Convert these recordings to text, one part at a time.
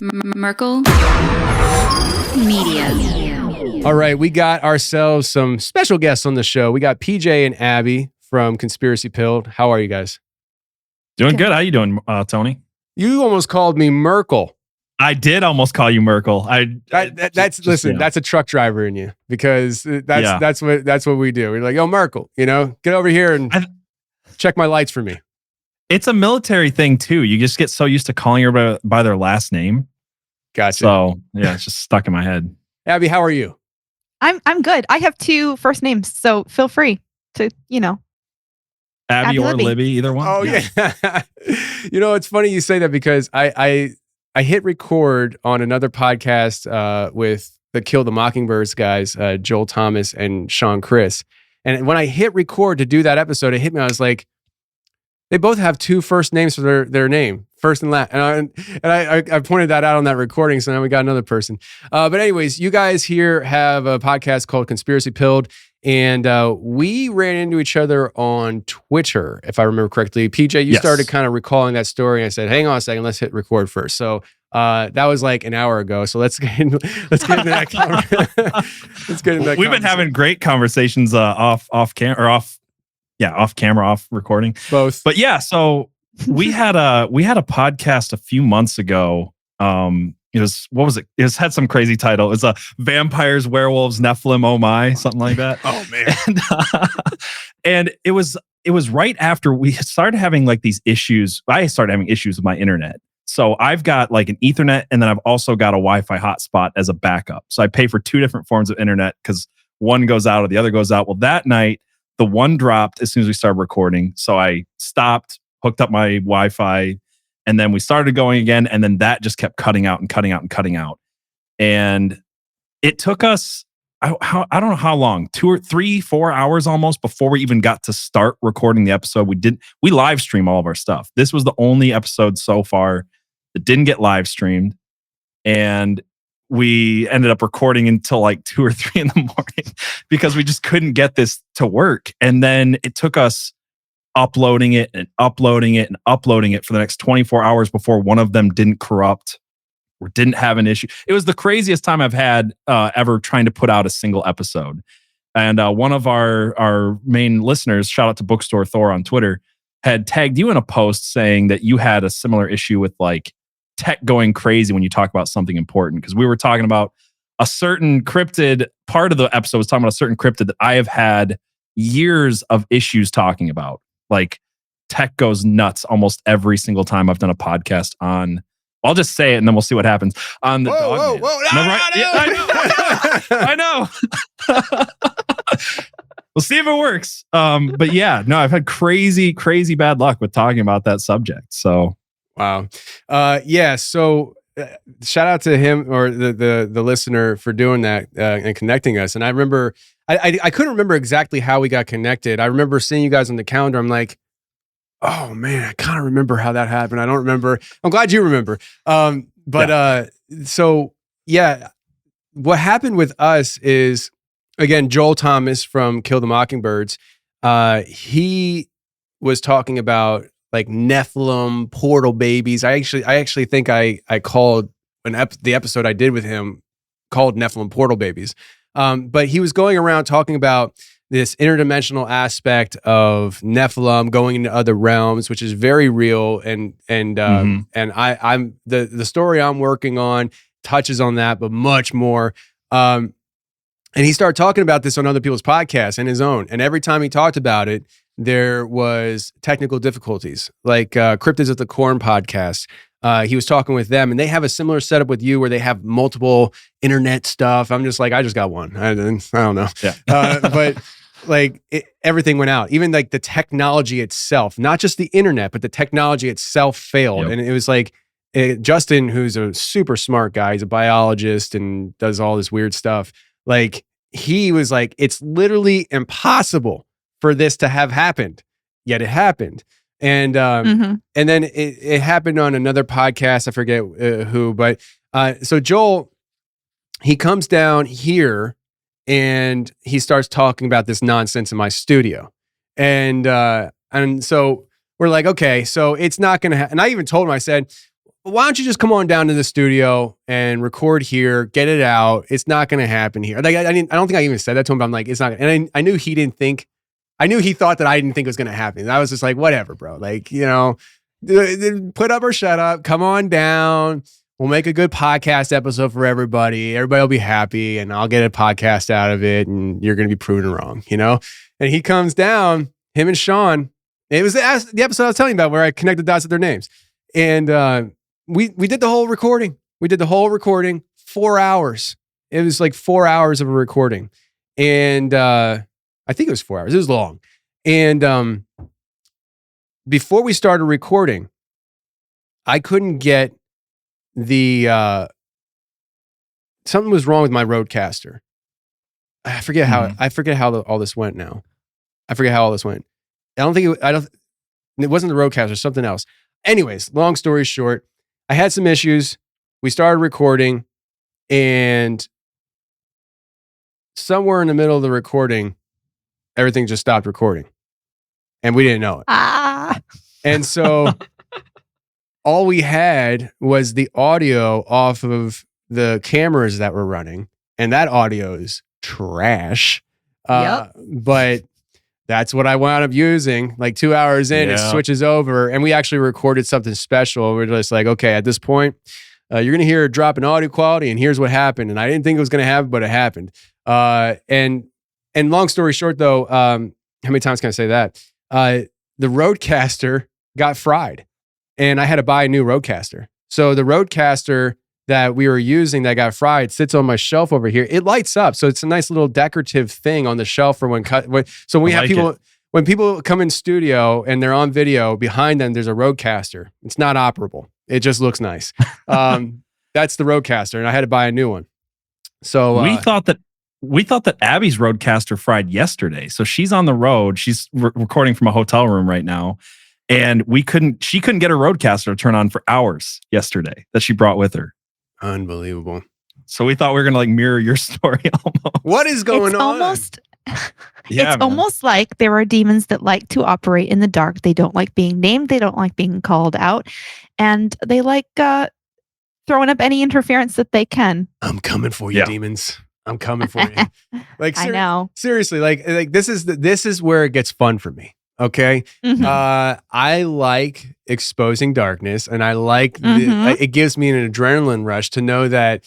Merkel Media. All right, we got ourselves some special guests on the show. We got PJ and Abby from Conspiracy Pilled. How are you guys? Doing good. How you doing, Tony? You almost called me Merkel. I did almost call you Merkel. That's a truck driver in you, because that's what we do. We're like, yo, Merkel, get over here and check my lights for me. It's a military thing too. You just get so used to calling everybody by their last name. Gotcha. So yeah, it's just stuck in my head. Abby, how are you? I'm good. I have two first names, so feel free to, Abby or Libby, either one. Oh yeah. It's funny you say that, because I hit record on another podcast with the Kill the Mockingbirds guys, Joel Thomas and Sean Chris. And when I hit record to do that episode, it hit me. I was like, they both have two first names for their name, first and last. And I pointed that out on that recording, so now we got another person. But anyways, you guys here have a podcast called Conspiracy Pilled, and we ran into each other on Twitter, if I remember correctly. PJ, you started kind of recalling that story, and I said, hang on a second, let's hit record first. So that was like an hour ago. So let's get into that conversation. We've been having great conversations off camera, off recording. Both. But yeah, so we had a podcast a few months ago. It had some crazy title. It's a Vampires, Werewolves, Nephilim, oh my, something like that. Oh man. And it was right after we started having like these issues. I started having issues with my internet. So I've got like an Ethernet, and then I've also got a Wi-Fi hotspot as a backup. So I pay for two different forms of internet because one goes out or the other goes out. Well, that night, the one dropped as soon as we started recording. So I stopped, hooked up my Wi-Fi, and then we started going again. And then that just kept cutting out and cutting out and cutting out. And it took us, I don't know how long, 2 or 3, 4 hours almost before we even got to start recording the episode. We live stream all of our stuff. This was the only episode so far that didn't get live streamed. And we ended up recording until like 2 or 3 in the morning because we just couldn't get this to work. And then it took us uploading it and uploading it and uploading it for the next 24 hours before one of them didn't corrupt or didn't have an issue. It was the craziest time I've had ever trying to put out a single episode. And one of our main listeners, shout out to Bookstore Thor on Twitter, had tagged you in a post saying that you had a similar issue with like tech going crazy when you talk about something important, because we were talking about a certain cryptid. Part of the episode was talking about a certain cryptid that I have had years of issues talking about. Like, tech goes nuts almost every single time I've done a podcast on. I'll just say it and then we'll see what happens on the dog. Whoa! I know. We'll see if it works. But yeah, no, I've had crazy bad luck with talking about that subject. So. Wow. Yeah. So shout out to him or the listener for doing that and connecting us. And I remember, I couldn't remember exactly how we got connected. I remember seeing you guys on the calendar. I'm like, oh man, I kind of remember how that happened. I don't remember. I'm glad you remember. So yeah, what happened with us is, again, Joel Thomas from Kill the Mockingbirds, he was talking about like Nephilim portal babies. I actually think I called the episode I did with him called Nephilim portal babies. But he was going around talking about this interdimensional aspect of Nephilim going into other realms, which is very real. And I'm the story I'm working on touches on that, but much more. And he started talking about this on other people's podcasts and his own. And every time he talked about it, there was technical difficulties, like Cryptids at the Corn podcast. He was talking with them, and they have a similar setup with you where they have multiple internet stuff. I'm just like, I just got one. I don't know. Yeah. But like everything went out. Even like the technology itself, not just the internet, but the technology itself failed. Yep. And it was like Justin, who's a super smart guy, he's a biologist and does all this weird stuff. Like he was like, it's literally impossible for this to have happened, yet it happened. And and then it happened on another podcast. I forget who, but so Joel, he comes down here and he starts talking about this nonsense in my studio, and so we're like, okay, so it's not gonna. And I even told him, I said, why don't you just come on down to the studio and record here, get it out. It's not going to happen here. Like, I don't think I even said that to him, but I'm like, it's not. And I knew he didn't think, I knew he thought that I didn't think it was going to happen. And I was just like, whatever, bro. Like, you know, put up or shut up. Come on down. We'll make a good podcast episode for everybody. Everybody will be happy and I'll get a podcast out of it and you're going to be proven wrong, you know? And he comes down, him and Sean. It was the episode I was telling you about where I connected dots with their names. And we did the whole recording. 4 hours. It was like 4 hours of a recording. And I think it was 4 hours. It was long. And before we started recording, I couldn't get the something was wrong with my Rodecaster. I forget how all this went now. I forget how all this went. It wasn't the Rodecaster, something else. Anyways, long story short, I had some issues. We started recording and somewhere in the middle of the recording, everything just stopped recording and we didn't know it. And so all we had was the audio off of the cameras that were running, and that audio is trash. But that's what I wound up using. Like 2 hours in, it switches over, and we actually recorded something special. We're just like, okay, at this point, you're going to hear a drop in audio quality, and here's what happened. And I didn't think it was going to happen, but it happened. And long story short, though, how many times can I say that? The Rodecaster got fried. And I had to buy a new Rodecaster. So the Rodecaster that we were using that got fried sits on my shelf over here. It lights up. So it's a nice little decorative thing on the shelf for when we have people, when people come in studio and they're on video, behind them, there's a Rodecaster. It's not operable. It just looks nice. That's the Rodecaster. And I had to buy a new one. So we thought that Abby's Rodecaster fried yesterday. So she's on the road. She's recording from a hotel room right now. And she couldn't get her Rodecaster to turn on for hours yesterday that she brought with her. Unbelievable. So we thought we were going to like mirror your story almost. What is going on? It's almost like there are demons that like to operate in the dark. They don't like being named. They don't like being called out. And they like throwing up any interference that they can. I'm coming for you, demons. I'm coming for you. Like, I know. Seriously, like this is where it gets fun for me. Okay. Mm-hmm. I like exposing darkness, and I like it gives me an adrenaline rush to know that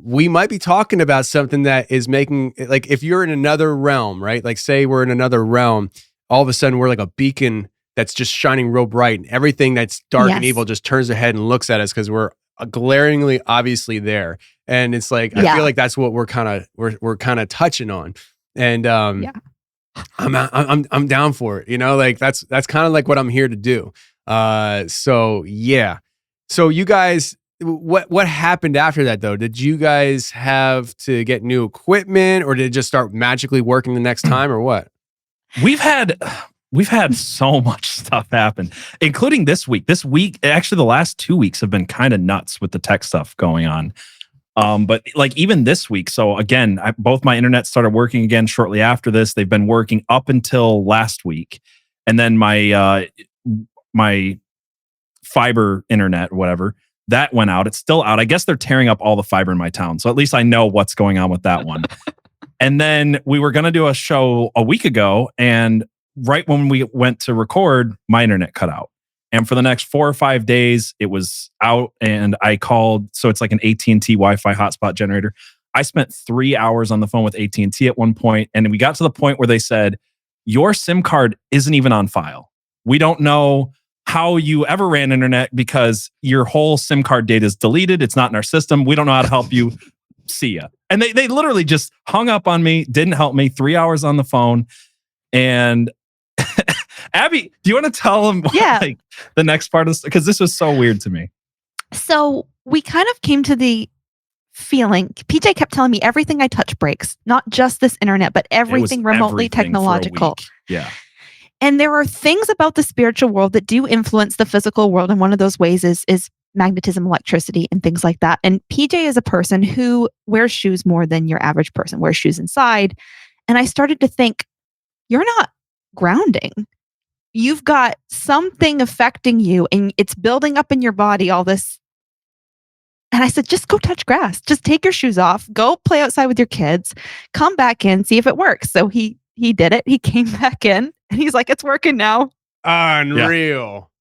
we might be talking about something that is making, like, if you're in another realm, right? Like, say we're in another realm, all of a sudden we're like a beacon that's just shining real bright, and everything that's dark and evil just turns their head and looks at us because we're glaringly obviously there. And it's like, I feel like that's what we're kind of touching on. And I'm down for it, you know, like that's kind of like what I'm here to do. So yeah. So you guys, what happened after that though? Did you guys have to get new equipment, or did it just start magically working the next time, or what? We've had so much stuff happen, including this week. This week, actually the last 2 weeks have been kind of nuts with the tech stuff going on. But like even this week, so again, both my internet started working again shortly after this. They've been working up until last week, and then my fiber internet, whatever, that went out. It's still out. I guess they're tearing up all the fiber in my town, so at least I know what's going on with that one. And then we were going to do a show a week ago, and right when we went to record, my internet cut out. And for the next 4 or 5 days, it was out, and I called. So it's like an AT&T Wi-Fi hotspot generator. I spent 3 hours on the phone with AT&T at one point, and we got to the point where they said, your SIM card isn't even on file. We don't know how you ever ran internet because your whole SIM card data is deleted. It's not in our system. We don't know how to help you. See ya. And they literally just hung up on me, didn't help me. 3 hours on the phone. And Abby, do you want to tell them like the next part of this? Because this was so weird to me. So we kind of came to the feeling, PJ kept telling me everything I touch breaks, not just this internet, but everything remotely technological. Yeah. And there are things about the spiritual world that do influence the physical world. And one of those ways is magnetism, electricity, and things like that. And PJ is a person who wears shoes more than your average person wears shoes inside. And I started to think, you're not grounding. you've got something affecting you and it's building up in your body, all this. And I said, just go touch grass. Just take your shoes off, go play outside with your kids, come back in, see if it works. So he did it. He came back in and he's like, it's working now. Unreal.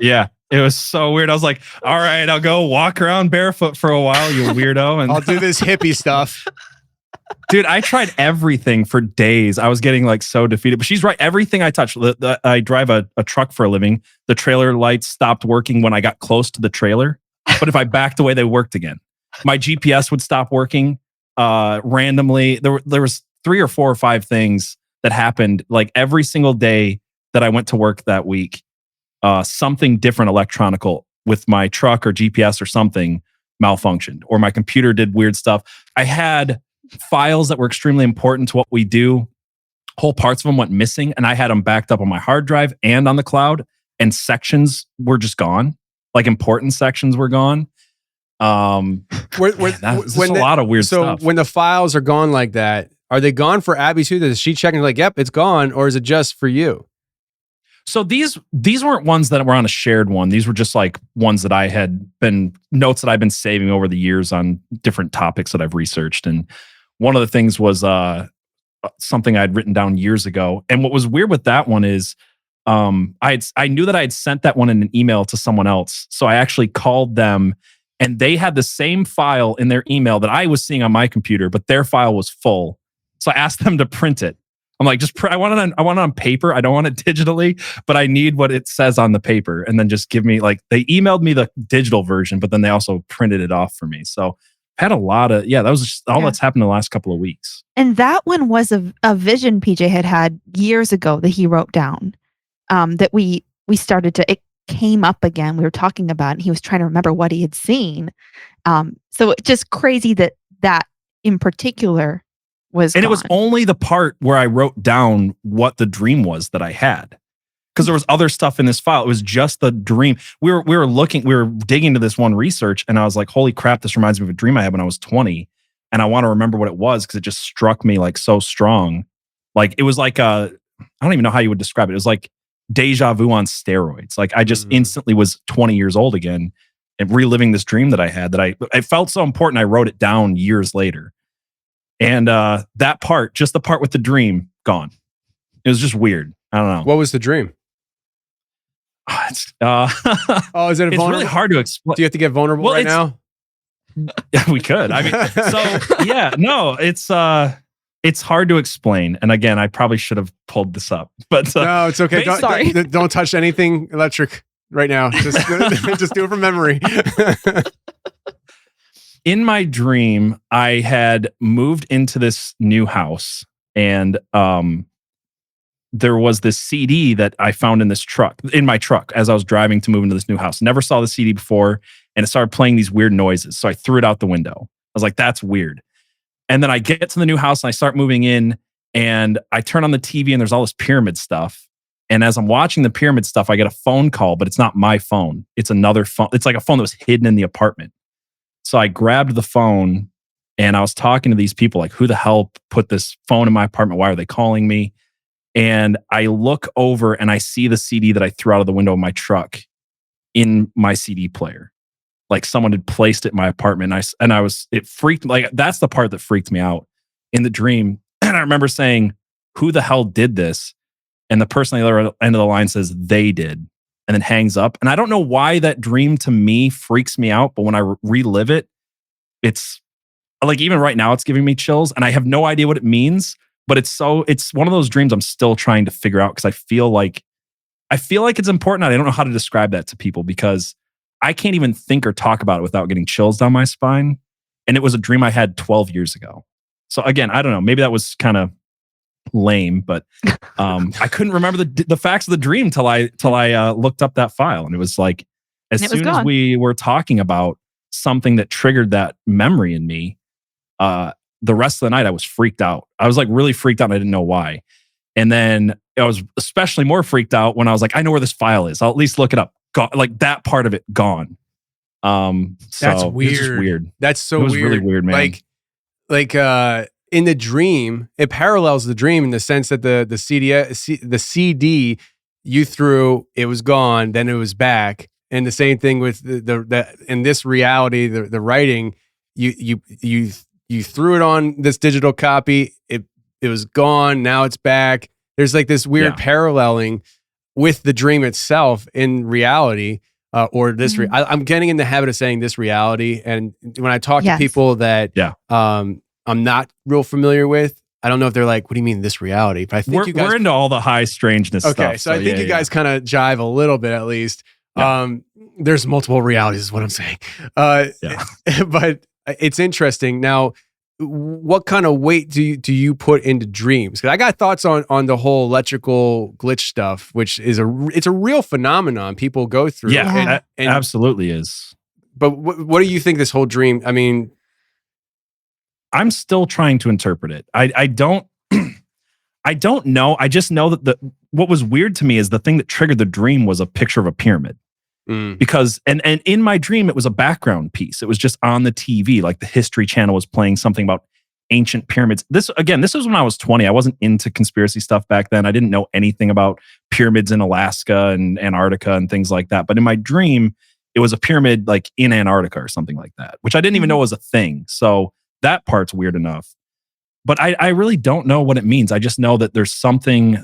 Yeah. It was so weird. I was like, all right, I'll go walk around barefoot for a while, you weirdo. And I'll do this hippie stuff. Dude, I tried everything for days. I was getting like so defeated. But she's right. Everything I touched, I drive a truck for a living. The trailer lights stopped working when I got close to the trailer. But if I backed away, they worked again. My GPS would stop working randomly. There was 3 or 4 or 5 things that happened like every single day that I went to work that week. Something different electronical with my truck or GPS or something malfunctioned, or my computer did weird stuff. I had files that were extremely important to what we do. Whole parts of them went missing, and I had them backed up on my hard drive and on the cloud, and sections were just gone. Like important sections were gone. That's a lot of weird stuff. So when the files are gone like that, are they gone for Abby too? Does she check and like, yep, it's gone, or is it just for you? So these weren't ones that were on a shared one. These were just like ones that I had been notes that I've been saving over the years on different topics that I've researched. And one of the things was something I'd written down years ago. And what was weird with that one is I knew that I had sent that one in an email to someone else. So I actually called them, and they had the same file in their email that I was seeing on my computer, but their file was full. So I asked them to print it. I'm like, I want it on paper. I don't want it digitally, but I need what it says on the paper. And then just give me they emailed me the digital version, but then they also printed it off for me. So I had a lot of, that was just all that's happened in the last couple of weeks. And that one was a vision PJ had years ago that he wrote down, that we started to, it came up again. We were talking about it, and he was trying to remember what he had seen. So it's just crazy that in particular was and gone. It was only the part where I wrote down what the dream was that I had, because there was other stuff in this file. It was just the dream. We were digging into this one research, and I was like, holy crap, this reminds me of a dream I had when I was 20, and I want to remember what it was because it just struck me like so strong. Like it was like I don't even know how you would describe it. It was like deja vu on steroids. Like I just instantly was 20 years old again and reliving this dream that I had that I felt so important. I wrote it down years later. And that part, just the part with the dream, gone. It was just weird. I don't know. What was the dream? Is it It's really hard to explain. Do you have to get vulnerable now? Yeah, we could. I mean, so yeah, no, it's hard to explain. And again, I probably should have pulled this up, but no, it's okay. Don't touch anything electric right now. Just do it from memory. In my dream, I had moved into this new house, and there was this CD that I found in my truck as I was driving to move into this new house. Never saw the CD before, and it started playing these weird noises. So I threw it out the window. I was like, that's weird. And then I get to the new house and I start moving in, and I turn on the TV and there's all this pyramid stuff. And as I'm watching the pyramid stuff, I get a phone call, but it's not my phone. It's another phone. It's like a phone that was hidden in the apartment. So I grabbed the phone and I was talking to these people like, who the hell put this phone in my apartment? Why are they calling me? And I look over and I see the CD that I threw out of the window of my truck in my CD player. Like someone had placed it in my apartment. It freaked, like that's the part that freaked me out in the dream. And I remember saying, who the hell did this? And the person on the other end of the line says, they did. And then hangs up. And I don't know why that dream to me freaks me out, but when I relive it, it's like even right now it's giving me chills, and I have no idea what it means, but it's one of those dreams I'm still trying to figure out because I feel like it's important. I don't know how to describe that to people because I can't even think or talk about it without getting chills down my spine. And it was a dream I had 12 years ago. So again, I don't know, maybe that was kind of lame, but I couldn't remember the facts of the dream till I looked up that file, and it was like as soon as we were talking about something that triggered that memory in me, the rest of the night I was freaked out. I was like really freaked out, and I didn't know why. And then I was especially more freaked out when I was like, I know where this file is. I'll at least look it up. Like that part of it gone. That's weird. It's just weird. That's so weird. It was really weird, man. Like in the dream, it parallels the dream in the sense that the CD you threw, it was gone, then it was back. And the same thing with the in this reality, the writing, you threw it on this digital copy, it was gone, now it's back. There's like this weird paralleling with the dream itself in reality. Or this, I'm getting in the habit of saying this reality. And when I talk to people that I'm not real familiar with, I don't know if they're like, what do you mean this reality? But I think we're into all the high strangeness stuff. Okay, so I think you guys kind of jive a little bit at least. There's multiple realities is what I'm saying. But it's interesting. Now, what kind of weight do you put into dreams? Because I got thoughts on the whole electrical glitch stuff, which is a real phenomenon people go through. Yeah, and absolutely is. But what do you think this whole dream? I mean, I'm still trying to interpret it. I don't know. I just know that what was weird to me is the thing that triggered the dream was a picture of a pyramid. Because and in my dream it was a background piece. It was just on the TV, like the History Channel was playing something about ancient pyramids. This was when I was 20. I wasn't into conspiracy stuff back then. I didn't know anything about pyramids in Alaska and Antarctica and things like that. But in my dream, it was a pyramid like in Antarctica or something like that, which I didn't even know was a thing. So that part's weird enough. But I really don't know what it means. I just know that there's something.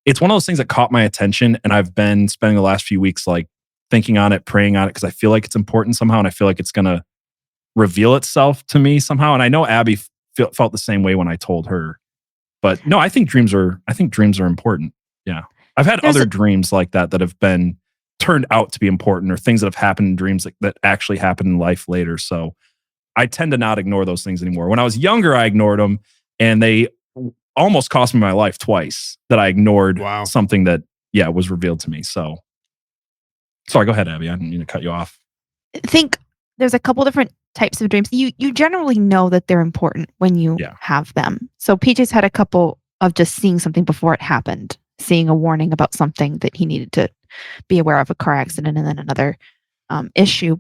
It's one of those things that caught my attention, and I've been spending the last few weeks like thinking on it, praying on it, because I feel like it's important somehow, and I feel like it's going to reveal itself to me somehow. And I know Abby felt the same way when I told her. But no, I think dreams are important. Yeah, I've had other dreams like that have been turned out to be important, or things that have happened in dreams that actually happen in life later. So I tend to not ignore those things anymore. When I was younger, I ignored them, and they almost cost me my life twice that I ignored something that, was revealed to me. So, sorry, go ahead, Abby. I didn't mean to cut you off. I think there's a couple different types of dreams. You generally know that they're important when you have them. So PJ's had a couple of just seeing something before it happened, seeing a warning about something that he needed to be aware of, a car accident, and then another issue.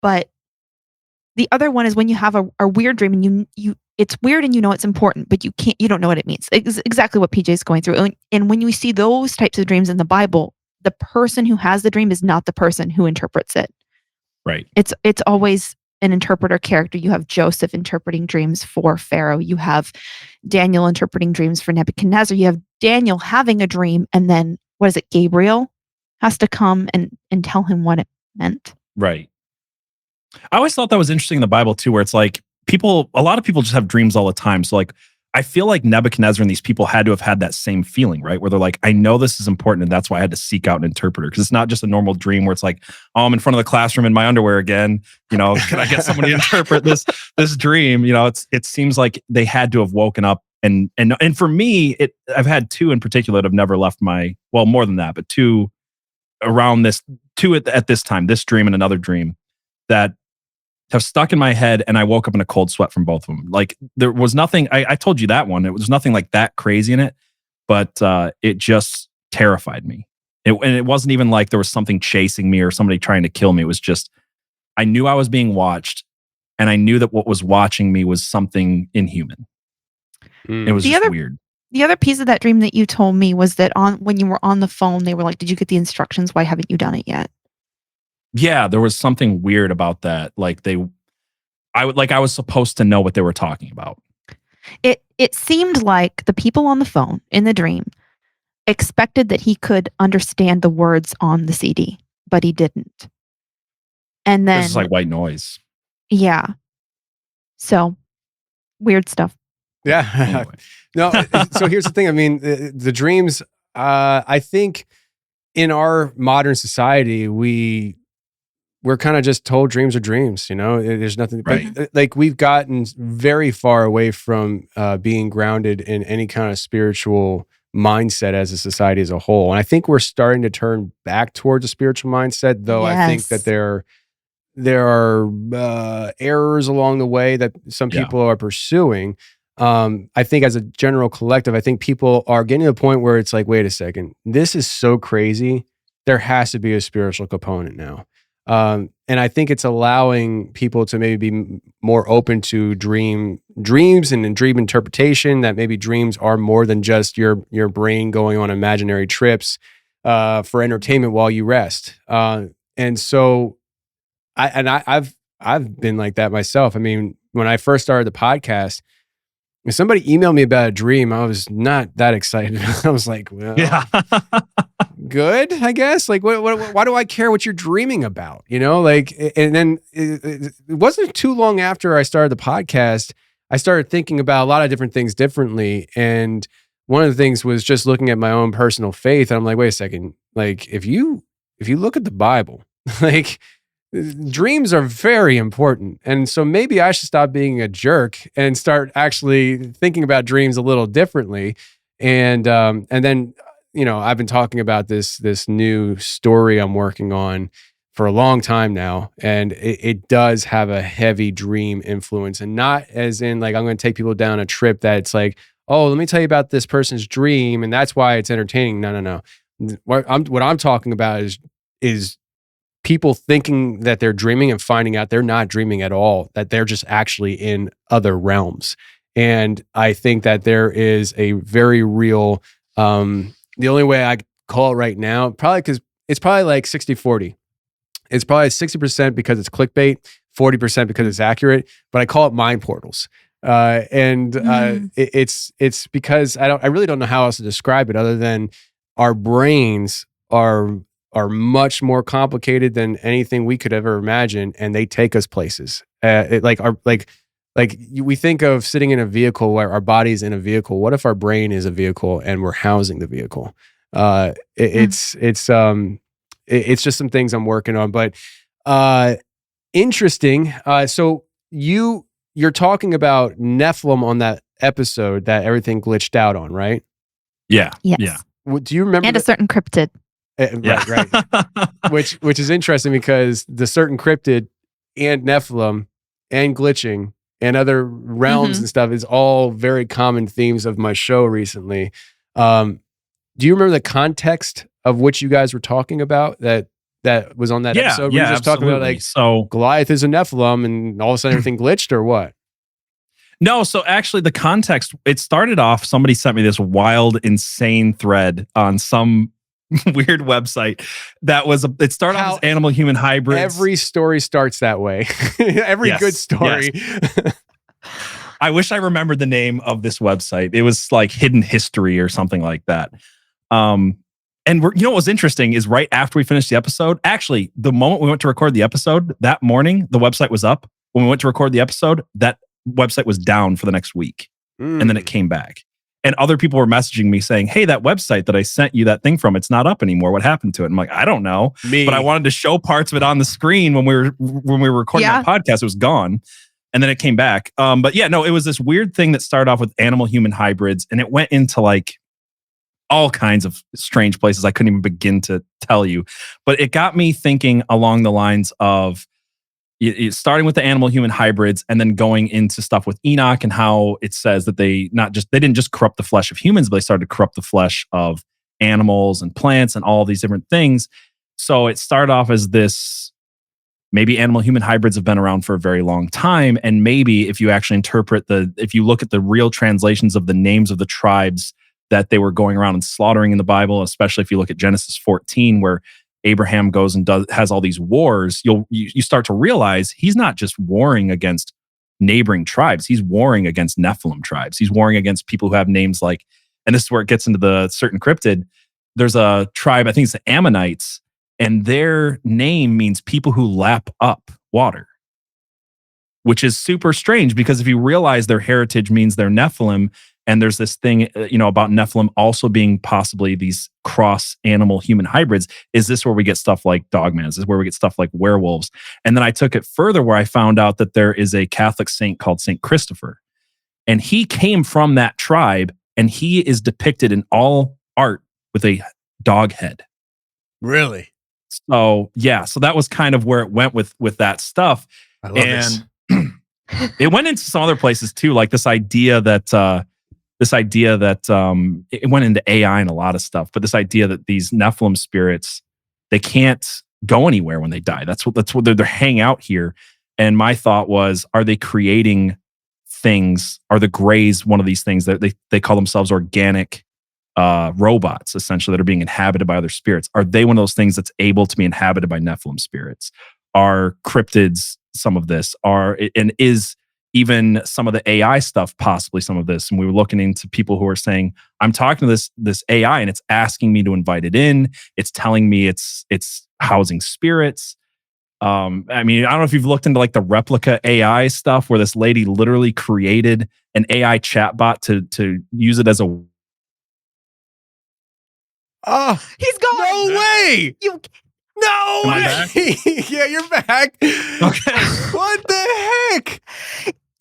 But the other one is when you have a weird dream and you it's weird and you know it's important, but you don't know what it means. It's exactly what PJ's going through. And when you see those types of dreams in the Bible, the person who has the dream is not the person who interprets it. Right. It's always an interpreter character. You have Joseph interpreting dreams for Pharaoh. You have Daniel interpreting dreams for Nebuchadnezzar. You have Daniel having a dream, and then Gabriel has to come and tell him what it meant. Right. I always thought that was interesting in the Bible too, where it's like a lot of people just have dreams all the time. So like, I feel like Nebuchadnezzar and these people had to have had that same feeling, right? Where they're like, I know this is important, and that's why I had to seek out an interpreter. Because it's not just a normal dream where it's like, oh, I'm in front of the classroom in my underwear again. Can I get someone to interpret this dream? It seems like they had to have woken up. And for me, I've had two in particular that have never left more than that, but two at this time, this dream and another dream that have stuck in my head, and I woke up in a cold sweat from both of them. Like there was nothing, I told you that one, it was nothing like that crazy in it, but it just terrified me. And it wasn't even like there was something chasing me or somebody trying to kill me. It was just, I knew I was being watched, and I knew that what was watching me was something inhuman. It was just weird. The other piece of that dream that you told me was that when you were on the phone, they were like, did you get the instructions? Why haven't you done it yet? Yeah, there was something weird about that. Like I was supposed to know what they were talking about. It seemed like the people on the phone in the dream expected that he could understand the words on the CD, but he didn't. And then it's like white noise. Yeah. So weird stuff. Yeah. Anyway. No. So here's the thing. I mean, the dreams. I think in our modern society, we're kind of just told dreams are dreams, there's nothing, right. But like we've gotten very far away from being grounded in any kind of spiritual mindset as a society as a whole. And I think we're starting to turn back towards a spiritual mindset, though. Yes. I think that there are errors along the way that some people are pursuing. I think as a general collective, I think people are getting to the point where it's like, wait a second, this is so crazy. There has to be a spiritual component now. And I think it's allowing people to maybe be more open to dreams and dream interpretation, that maybe dreams are more than just your brain going on imaginary trips for entertainment while you rest. And so I've been like that myself. I mean, when I first started the podcast, if somebody emailed me about a dream, I was not that excited. I was like, well, Yeah. good, I guess. Like, why do I care what you're dreaming about? You know, like, and then it wasn't too long after I started the podcast, I started thinking about a lot of different things differently. And one of the things was just looking at my own personal faith. And I'm like, wait a second, like, if you look at the Bible, like, dreams are very important. And so maybe I should stop being a jerk and start actually thinking about dreams a little differently. And then, you know, I've been talking about this new story I'm working on for a long time now. And it does have a heavy dream influence, and not as in like, I'm going to take people down a trip that it's like, oh, let me tell you about this person's dream, and that's why it's entertaining. No. What I'm talking about is people thinking that they're dreaming and finding out they're not dreaming at all, that they're just actually in other realms. And I think that there is a very real, the only way I call it right now, probably because it's probably like 60-40. It's probably 60% because it's clickbait, 40% because it's accurate, but I call it mind portals. It's because I really don't know how else to describe it other than our brains are much more complicated than anything we could ever imagine, and they take us places. We think of sitting in a vehicle where our body's in a vehicle. What if our brain is a vehicle and we're housing the vehicle? It's just some things I'm working on, but interesting. So you're talking about Nephilim on that episode that everything glitched out on, right? Yeah. Yes. Yeah. Do you remember? And a certain cryptid. Right. Which is interesting because the certain cryptid and Nephilim and glitching and other realms and stuff is all very common themes of my show recently. Do you remember the context of which you guys were talking about that was on that episode? Were you just talking about like, so Goliath is a Nephilim and all of a sudden everything glitched, or what? No, so actually the context, it started off, somebody sent me this wild, insane thread on some weird website it started off as animal human hybrids. Every story starts that way. Every good story. Yes. I wish I remembered the name of this website. It was like Hidden History or something like that. And what was interesting is right after we finished the episode, actually, the moment we went to record the episode, that morning, the website was up. When we went to record the episode, that website was down for the next week. And then it came back. And other people were messaging me saying, hey, that website that I sent you that thing from, it's not up anymore. What happened to it? I'm like, I don't know. But I wanted to show parts of it on the screen when we were recording that podcast. It was gone. And then it came back. But yeah, no, it was this weird thing that started off with animal-human hybrids. And it went into like all kinds of strange places I couldn't even begin to tell you. But it got me thinking along the lines of starting with the animal-human hybrids and then going into stuff with Enoch and how it says that they didn't just corrupt the flesh of humans, but they started to corrupt the flesh of animals and plants and all these different things. So it started off as this, maybe animal-human hybrids have been around for a very long time. And maybe if you actually if you look at the real translations of the names of the tribes that they were going around and slaughtering in the Bible, especially if you look at Genesis 14, where Abraham goes and has all these wars, you start to realize he's not just warring against neighboring tribes. He's warring against Nephilim tribes. He's warring against people who have names like, and this is where it gets into the certain cryptid. There's a tribe, I think it's the Ammonites, and their name means people who lap up water, which is super strange because if you realize their heritage means they're Nephilim, and there's this thing, about Nephilim also being possibly these cross animal human hybrids. Is this where we get stuff like dogman? Is this where we get stuff like werewolves? And then I took it further where I found out that there is a Catholic saint called St. Christopher. And he came from that tribe, and he is depicted in all art with a dog head. Really? So, yeah. So that was kind of where it went with that stuff. I love this. It went into some other places too, like this idea that it went into AI and a lot of stuff, but this idea that these Nephilim spirits, they can't go anywhere when they die. That's what they're hang out here. And my thought was, are they creating things? Are the Greys one of these things that they call themselves organic robots, essentially, that are being inhabited by other spirits? Are they one of those things that's able to be inhabited by Nephilim spirits? Are cryptids some of this? And is even some of the AI stuff possibly some of this? And we were looking into people who are saying, I'm talking to this AI and it's asking me to invite it in. It's telling me it's housing spirits. I mean, I don't know if you've looked into like the replica AI stuff where this lady literally created an AI chatbot to use it as a... Oh, he's gone. No way. No way. Yeah, you're back. Okay. What the heck?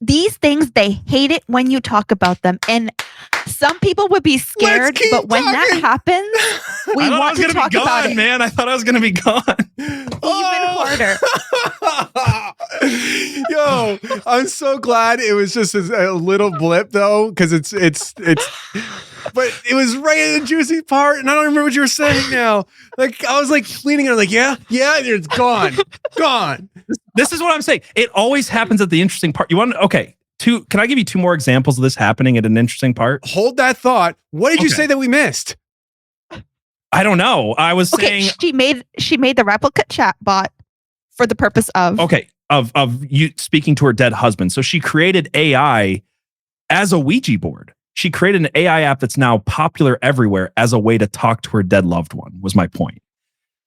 These things, they hate it when you talk about them. And some people would be scared, but when that happens, we want to talk about it. Man, I thought I was going to be gone. Even harder. Yo, I'm so glad it was just a little blip though, because it's but it was right in the juicy part, and I don't remember what you were saying now. Like I was like leaning in, like yeah, it's gone. This is what I'm saying. It always happens at the interesting part. You want? Okay, can I give you 2 more examples of this happening at an interesting part? Hold that thought. What did you say that we missed? I don't know. I was saying she made the replica chatbot for the purpose of of you speaking to her dead husband. So she created AI as a Ouija board. She created an AI app that's now popular everywhere as a way to talk to her dead loved one, was my point.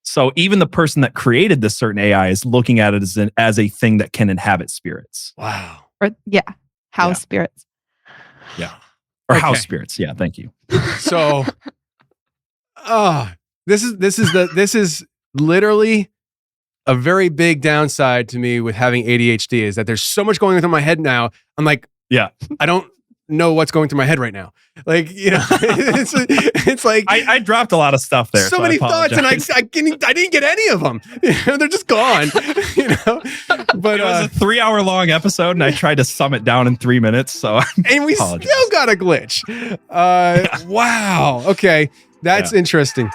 So even the person that created this certain AI is looking at it as a thing that can inhabit spirits. Wow. House spirits. Yeah. Or house spirits. Yeah, thank you. So this is literally a very big downside to me with having ADHD, is that there's so much going on in my head now. I'm like, yeah, I don't know what's going through my head right now. Like, you know, it's like I dropped a lot of stuff there. So many thoughts, and I didn't get any of them. You know, they're just gone. You know, but it was a 3-hour long episode, and I tried to sum it down in 3 minutes. So and we still got a glitch. Wow. Okay, that's interesting.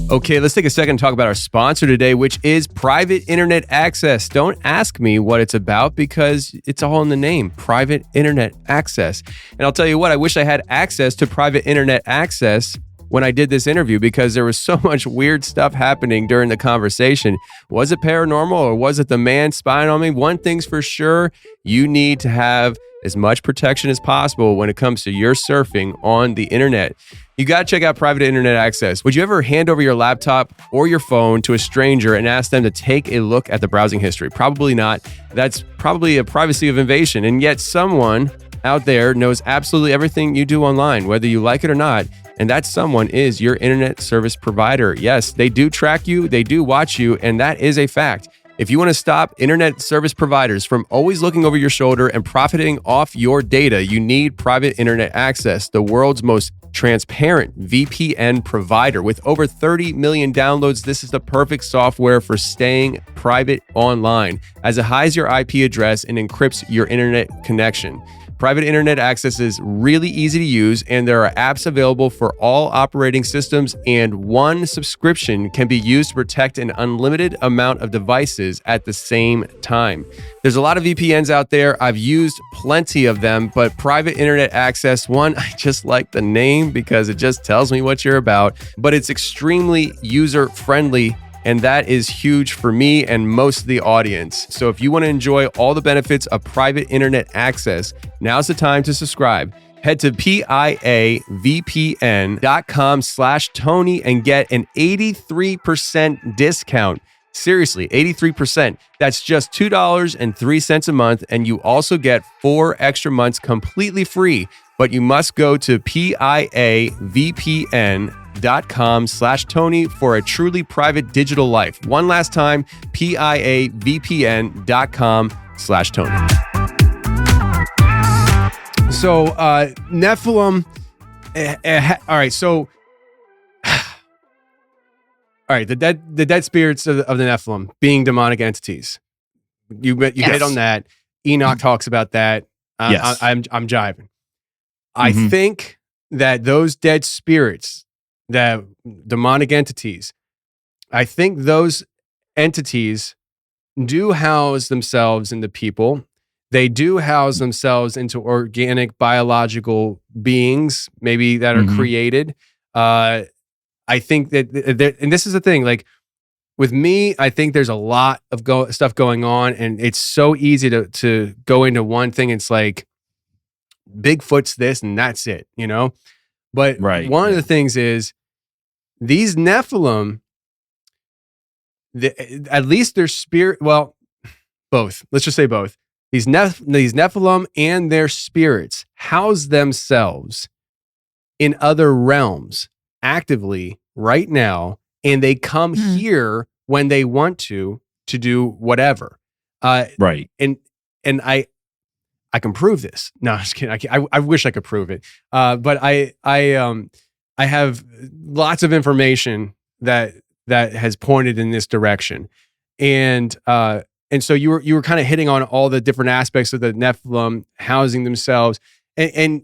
Okay, let's take a second to talk about our sponsor today, which is Private Internet Access. Don't ask me what it's about because it's all in the name, Private Internet Access. And I'll tell you what, I wish I had access to Private Internet Access when I did this interview, because there was so much weird stuff happening during the conversation. Was it paranormal or was it the man spying on me? One thing's for sure, you need to have as much protection as possible when it comes to your surfing on the internet. You got to check out Private Internet Access. Would you ever hand over your laptop or your phone to a stranger and ask them to take a look at the browsing history? Probably not. That's probably a privacy of invasion. And yet someone out there knows absolutely everything you do online, whether you like it or not. And that someone is your internet service provider. Yes, they do track you, they do watch you, and that is a fact. If you want to stop internet service providers from always looking over your shoulder and profiting off your data, you need Private Internet Access, the world's most transparent VPN provider. With over 30 million downloads, this is the perfect software for staying private online, as it hides your IP address and encrypts your internet connection. Private Internet Access is really easy to use, and there are apps available for all operating systems, and one subscription can be used to protect an unlimited amount of devices at the same time. There's a lot of VPNs out there. I've used plenty of them, but Private Internet Access, one, I just like the name because it just tells me what you're about, but it's extremely user-friendly. And that is huge for me and most of the audience. So if you want to enjoy all the benefits of Private Internet Access, now's the time to subscribe. Head to piavpn.com/Tony and get an 83% discount. Seriously, 83%. That's just $2.03 a month. And you also get 4 extra months completely free. But you must go to piavpn.com/Tony for a truly private digital life. One last time, piavpn.com/Tony. So, Nephilim. All right. So, all right. The dead spirits of the Nephilim being demonic entities. You hit on that. Enoch talks about that. Yes. I'm jiving. I think that those dead spirits, that demonic entities, I think those entities do house themselves in the people. They do house themselves into organic biological beings, maybe that are created. I think that, and this is the thing, like with me, I think there's a lot of stuff going on, and it's so easy to go into one thing. It's like Bigfoot's this and that's it, you know? But one of the things is these Nephilim, at least their spirit, well, both. Let's just say both. These Nephilim and their spirits house themselves in other realms actively right now, and they come here when they want to do whatever. Right. And I can prove this. No, I'm just kidding. I wish I could prove it. But I have lots of information that has pointed in this direction. And so you were kind of hitting on all the different aspects of the Nephilim housing themselves. And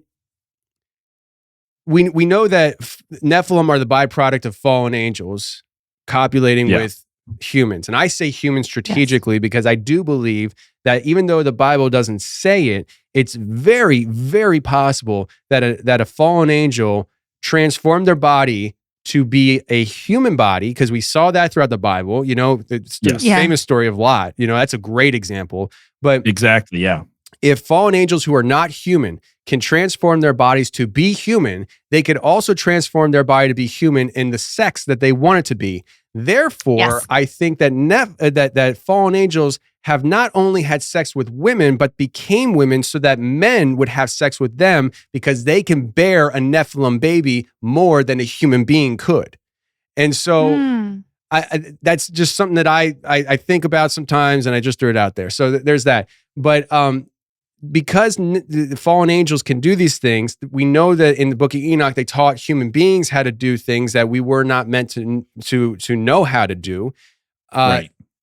we know that Nephilim are the byproduct of fallen angels copulating with humans. And I say humans strategically because I do believe that even though the Bible doesn't say it, it's very, very possible that a fallen angel transformed their body to be a human body, because we saw that throughout the Bible. You know, the famous story of Lot. You know, that's a great example. But exactly, yeah. If fallen angels who are not human can transform their bodies to be human, they could also transform their body to be human in the sex that they want it to be. Therefore, I think that that fallen angels have not only had sex with women, but became women so that men would have sex with them, because they can bear a Nephilim baby more than a human being could. And so that's just something that I think about sometimes, and I just threw it out there. So there's that. But because the fallen angels can do these things, we know that in the book of Enoch, they taught human beings how to do things that we were not meant to know how to do.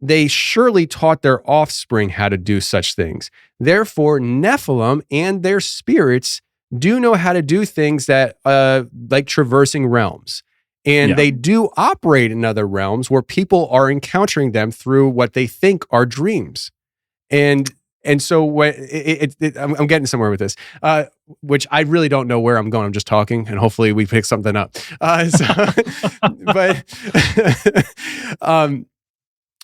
They surely taught their offspring how to do such things. Therefore, Nephilim and their spirits do know how to do things that like traversing realms. And they do operate in other realms where people are encountering them through what they think are dreams. And so when I'm getting somewhere with this, which I really don't know where I'm going. I'm just talking, and hopefully we pick something up.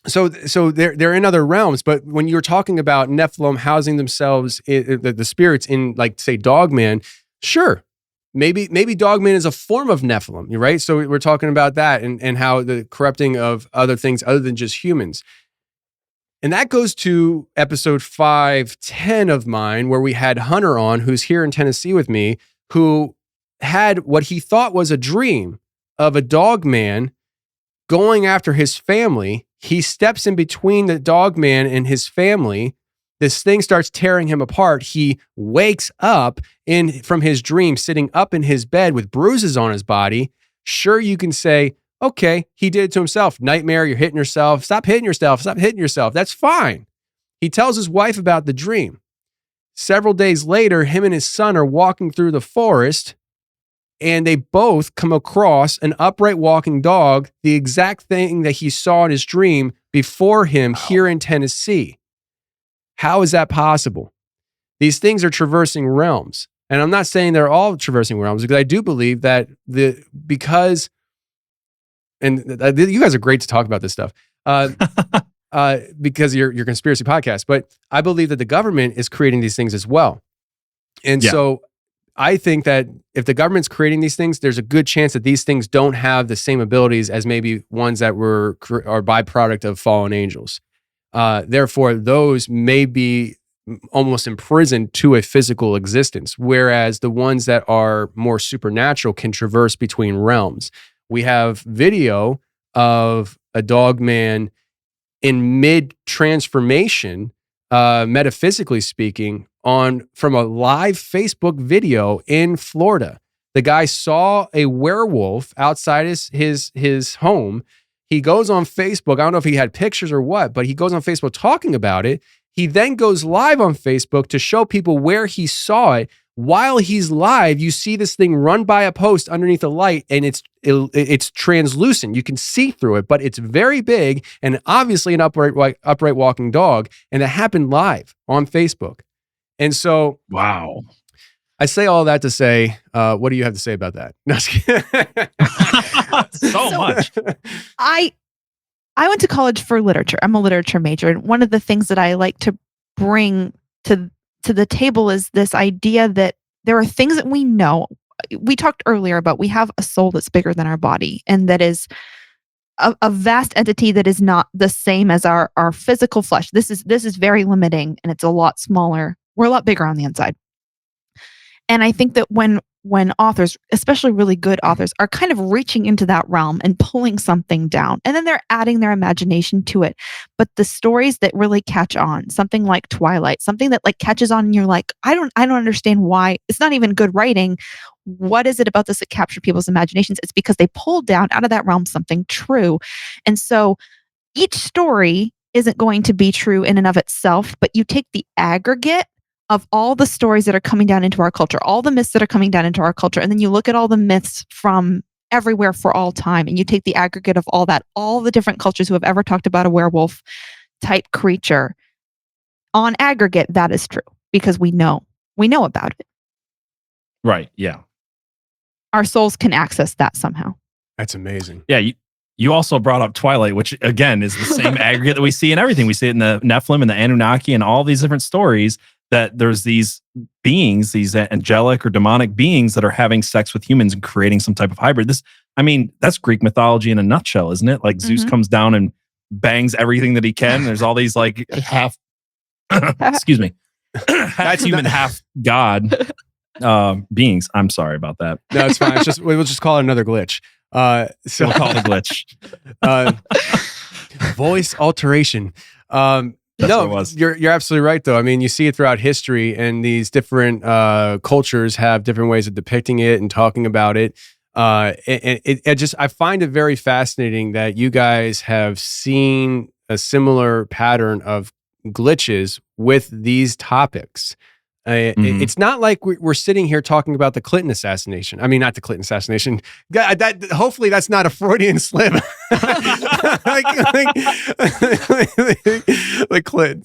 So they're in other realms. But when you're talking about Nephilim housing themselves, the spirits in, like, say, Dogman, sure. Maybe Dogman is a form of Nephilim, right? So we're talking about that and how the corrupting of other things other than just humans. And that goes to episode 510 of mine, where we had Hunter on, who's here in Tennessee with me, who had what he thought was a dream of a dog man going after his family. He steps in between the dog man and his family. This thing starts tearing him apart. He wakes up from his dream, sitting up in his bed with bruises on his body. Sure, you can say, okay, he did it to himself. Nightmare, you're hitting yourself. Stop hitting yourself. Stop hitting yourself. That's fine. He tells his wife about the dream. Several days later, him and his son are walking through the forest, and they both come across an upright walking dog, the exact thing that he saw in his dream before him here in Tennessee. How is that possible? These things are traversing realms. And I'm not saying they're all traversing realms, because I do believe that and you guys are great to talk about this stuff because you're conspiracy podcast. But I believe that the government is creating these things as well. And so I think that if the government's creating these things, there's a good chance that these things don't have the same abilities as maybe ones that are byproduct of fallen angels. Therefore, those may be almost imprisoned to a physical existence, whereas the ones that are more supernatural can traverse between realms. We have video of a dog man in mid-transformation, metaphysically speaking, from a live Facebook video in Florida. The guy saw a werewolf outside his home. He goes on Facebook. I don't know if he had pictures or what, but he goes on Facebook talking about it. He then goes live on Facebook to show people where he saw it, while he's live, you see this thing run by a post underneath a light, and it's translucent. You can see through it, but it's very big and obviously an upright walking dog. And it happened live on Facebook. And so, wow. I say all that to say, what do you have to say about that? No, so much. I went to college for literature. I'm a literature major. And one of the things that I like to bring to the table is this idea that there are things that we know. We talked earlier about we have a soul that's bigger than our body, and that is a vast entity that is not the same as our physical flesh. This is very limiting, and it's a lot smaller. We're a lot bigger on the inside. And I think that when authors, especially really good authors, are kind of reaching into that realm and pulling something down, and then they're adding their imagination to it. But the stories that really catch on, something like Twilight, something that like catches on and you're like, I don't understand why. It's not even good writing. What is it about this that captured people's imaginations? It's because they pulled down out of that realm something true. And so each story isn't going to be true in and of itself, but you take the aggregate of all the stories that are coming down into our culture, all the myths that are coming down into our culture, and then you look at all the myths from everywhere for all time, and you take the aggregate of all that, all the different cultures who have ever talked about a werewolf type creature. On aggregate, that is true because we know about it. Right. Yeah. Our souls can access that somehow. That's amazing. Yeah. You also brought up Twilight, which again is the same aggregate that we see in everything. We see it in the Nephilim and the Anunnaki and all these different stories, that there's these beings, these angelic or demonic beings that are having sex with humans and creating some type of hybrid. That's Greek mythology in a nutshell, isn't it? Like Zeus comes down and bangs everything that he can. There's all these like half, excuse me, half human, half god beings. I'm sorry about that. No, it's fine. We'll just call it another glitch. So we'll call it a glitch. Voice alteration. You're absolutely right, though. I mean, you see it throughout history, and these different cultures have different ways of depicting it and talking about it. I find it very fascinating that you guys have seen a similar pattern of glitches with these topics. It's not like we're sitting here talking about the Clinton assassination. I mean, not the Clinton assassination. Hopefully, that's not a Freudian slip. like Clinton.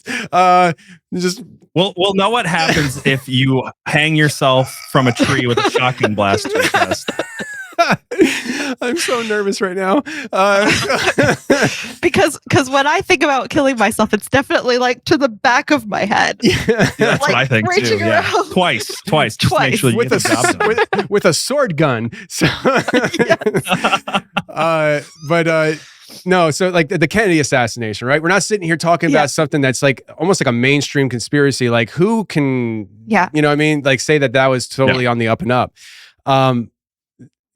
We'll know what happens if you hang yourself from a tree with a shotgun blast to your chest. I'm so nervous right now. Because when I think about killing myself, it's definitely like to the back of my head. Yeah. That's what I think too. Yeah. Twice. Just to make sure you get the job done. with a sword gun. So, no, so like the Kennedy assassination, right? We're not sitting here talking about something that's like almost like a mainstream conspiracy. Like who can, you know what I mean? Like say that was totally on the up and up.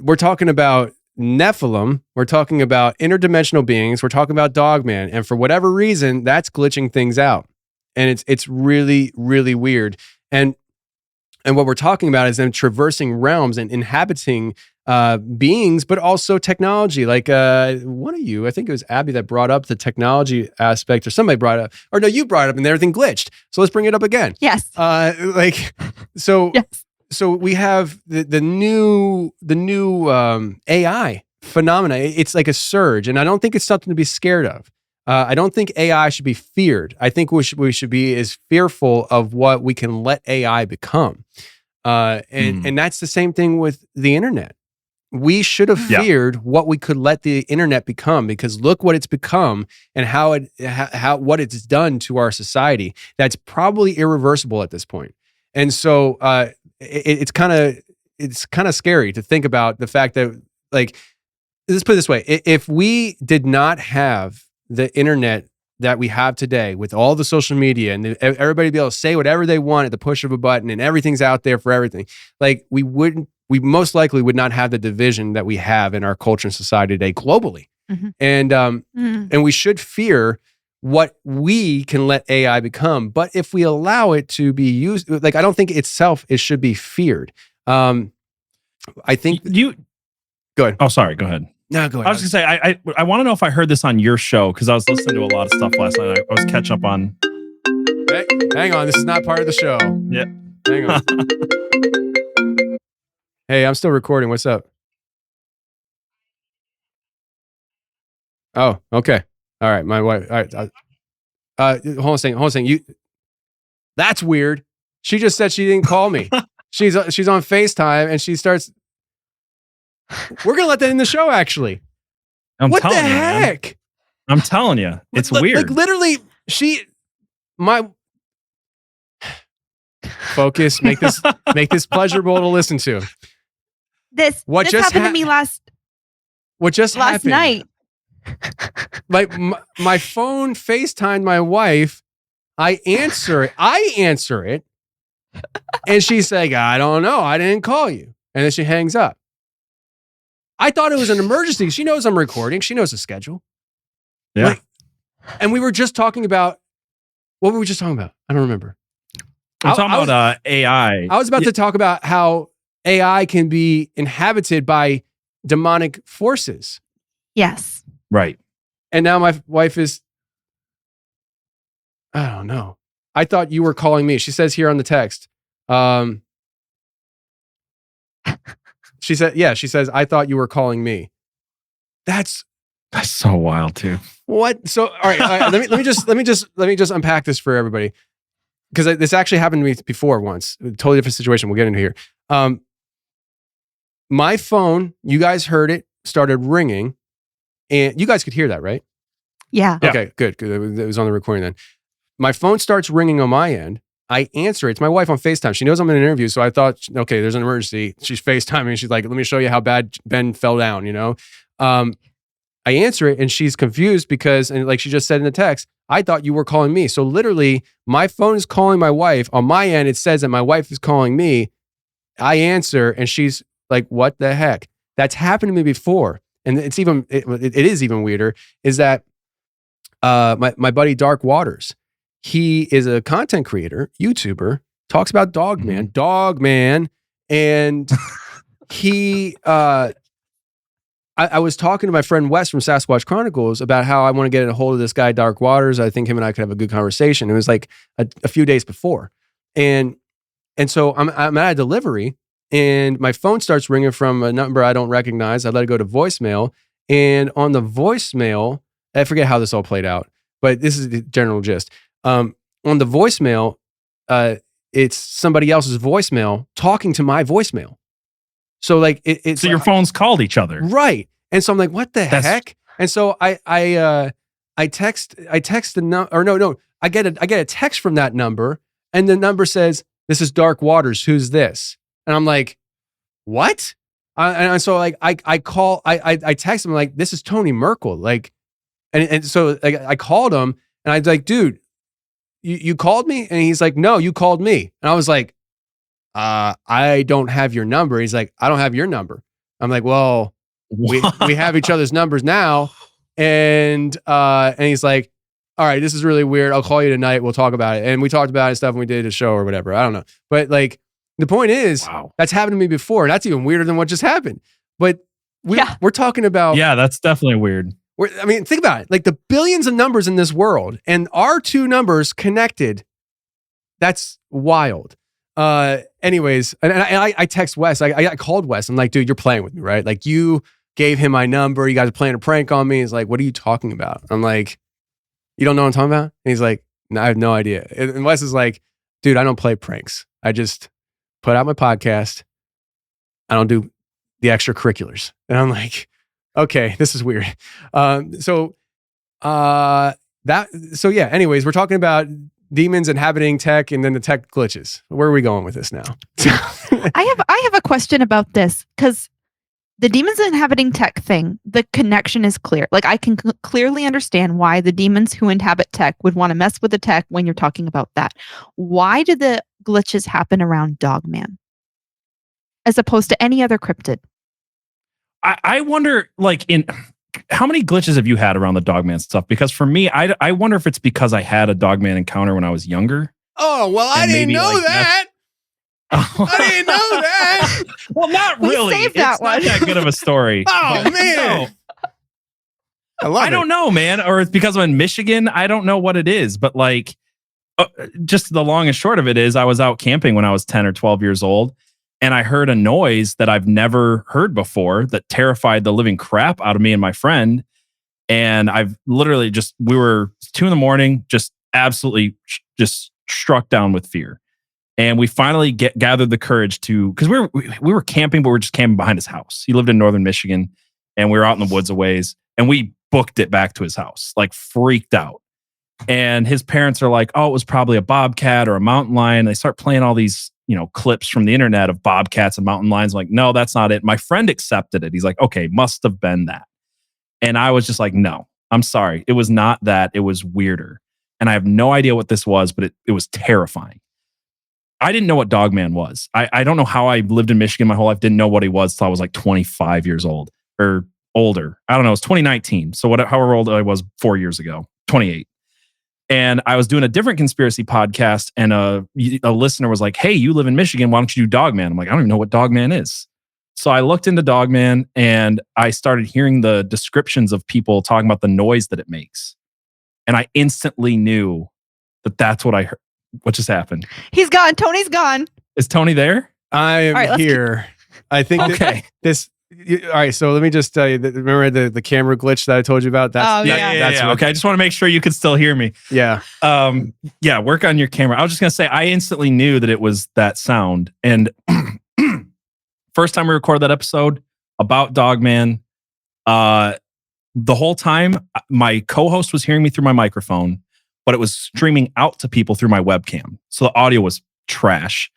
We're talking about Nephilim. We're talking about interdimensional beings. We're talking about Dogman. And for whatever reason, that's glitching things out. And it's really, really weird. And what we're talking about is them traversing realms and inhabiting beings, but also technology. Like one of you, I think it was Abby that brought up the technology aspect, or somebody brought it up, or no, you brought it up and everything glitched. So let's bring it up again. Yes. Yes. So we have the new AI phenomena. It's like a surge, and I don't think it's something to be scared of. I don't think AI should be feared. I think we should be as fearful of what we can let AI become. And that's the same thing with the internet. We should have feared what we could let the internet become, because look what it's become and what it's done to our society. That's probably irreversible at this point. And so it's kind of scary to think about the fact that, like, let's put it this way: if we did not have the internet that we have today, with all the social media and everybody be able to say whatever they want at the push of a button, and everything's out there for everything, like we most likely would not have the division that we have in our culture and society today globally. And we should fear what we can let AI become. But if we allow it to be used, like, I don't think it should be feared. I think go ahead. Oh, sorry. Go ahead. No, go ahead. I was going to say, I want to know if I heard this on your show, because I was listening to a lot of stuff last night. I was catching up on. Hey, hang on. This is not part of the show. Yeah. Hang on. Hey, I'm still recording. What's up? Oh, okay. All right. My wife. All right. Hold on a second. That's weird. She just said she didn't call me. She's on FaceTime and she starts. We're going to let that in the show, actually. What the heck? Man. I'm telling you. It's weird. Like literally, focus, make this pleasurable to listen to. This happened to me last night. My phone FaceTimed my wife. I answer it. And she's like, I don't know. I didn't call you. And then she hangs up. I thought it was an emergency. She knows I'm recording. She knows the schedule. Yeah. And we were just talking about, what were we just talking about? I don't remember. I'm talking about AI. I was about to talk about how AI can be inhabited by demonic forces. Yes. Right. And now my wife is, I don't know. I thought you were calling me. She says here on the text. She says, I thought you were calling me. That's so wild too. What? So, all right. Let me just unpack this for everybody. Because this actually happened to me before once. A totally different situation. We'll get into here. My phone, you guys heard it, started ringing. And you guys could hear that, right? Yeah. Okay, good. It was on the recording then. My phone starts ringing on my end. I answer it. It's my wife on FaceTime. She knows I'm in an interview, so I thought, okay, there's an emergency. She's FaceTiming. She's like, let me show you how bad Ben fell down, you know? I answer it, and she's confused because, and like she just said in the text, I thought you were calling me. So literally, my phone is calling my wife. On my end, it says that my wife is calling me. I answer, and she's like, what the heck? That's happened to me before. And it is even weirder, is that my buddy Dark Waters, he is a content creator, YouTuber, talks about Dogman. And he, I was talking to my friend Wes from Sasquatch Chronicles about how I want to get a hold of this guy, Dark Waters. I think him and I could have a good conversation. It was like a few days before. And so I'm at a delivery and my phone starts ringing from a number I don't recognize. I let it go to voicemail. And on the voicemail, I forget how this all played out, but this is the general gist. On the voicemail, it's somebody else's voicemail talking to my voicemail. So like it's so your phones called each other, right? And so I'm like, what the heck? And so I text the number, or no, I get a text from that number, and the number says, "This is Dark Waters. Who's this?" And I'm like, what? And so like I text him like, "This is Tony Merkel." Like, and so like, I called him, and I was like, "Dude, you called me?" And he's like, "No, you called me." And I was like, I don't have your number. He's like, I don't have your number. I'm like, well, we have each other's numbers now. And he's like, all right, this is really weird. I'll call you tonight. We'll talk about it. And we talked about it and stuff, and we did a show or whatever. I don't know. But like, the point is, That's happened to me before. And that's even weirder than what just happened. But we're talking about. Yeah, that's definitely weird. I mean, think about it. Like the billions of numbers in this world and our two numbers connected. That's wild. Anyways, and I text Wes. I called Wes. I'm like, dude, you're playing with me, right? Like you gave him my number. You guys are playing a prank on me. He's like, what are you talking about? I'm like, you don't know what I'm talking about? And he's like, no, I have no idea. And Wes is like, dude, I don't play pranks. I just put out my podcast. I don't do the extracurriculars. And I'm like, okay, this is weird. So anyways, we're talking about demons inhabiting tech and then the tech glitches. Where are we going with this now? I have a question about this, because the demons inhabiting tech thing, the connection is clear. Like I can clearly understand why the demons who inhabit tech would want to mess with the tech when you're talking about that. Why do the glitches happen around Dogman as opposed to any other cryptid? I wonder, like, in how many glitches have you had around the Dogman stuff? Because for me, I wonder if it's because I had a Dogman encounter when I was younger. Oh, well, I didn't know that. I didn't know that. Well, not really. Saved that it's not that good of a story. Oh, man. No. I don't know, man. Or it's because I'm in Michigan. I don't know what it is. But like, just the long and short of it is I was out camping when I was 10 or 12 years old. And I heard a noise that I've never heard before that terrified the living crap out of me and my friend. And I've literally we were 2 a.m, just absolutely just struck down with fear. And we finally gathered the courage because we were camping, but we were just camping behind his house. He lived in northern Michigan, and we were out in the woods a ways, and we booked it back to his house, like freaked out. And his parents are like, oh, it was probably a bobcat or a mountain lion. They start playing all these, clips from the internet of bobcats and mountain lions. I'm like, no, that's not it. My friend accepted it. He's like, okay, must have been that. And I was just like, no, I'm sorry. It was not that. It was weirder. And I have no idea what this was, but it was terrifying. I didn't know what Dogman was. I don't know how I lived in Michigan my whole life, didn't know what he was till I was like 25 years old or older. I don't know. It was 2019. So however old I was 4 years ago, 28. And I was doing a different conspiracy podcast, and a listener was like, hey, you live in Michigan. Why don't you do Dogman? I'm like, I don't even know what Dogman is. So I looked into Dogman, and I started hearing the descriptions of people talking about the noise that it makes. And I instantly knew that that's what I heard. What just happened? He's gone. Tony's gone. Is Tony there? I am here. I think okay. All right, so let me just tell you. Remember the camera glitch that I told you about? That's okay. I just want to make sure you could still hear me. Yeah. Work on your camera. I was just gonna say I instantly knew that it was that sound. And first time we recorded that episode about Dogman, the whole time my co-host was hearing me through my microphone, but it was streaming out to people through my webcam. So the audio was trash.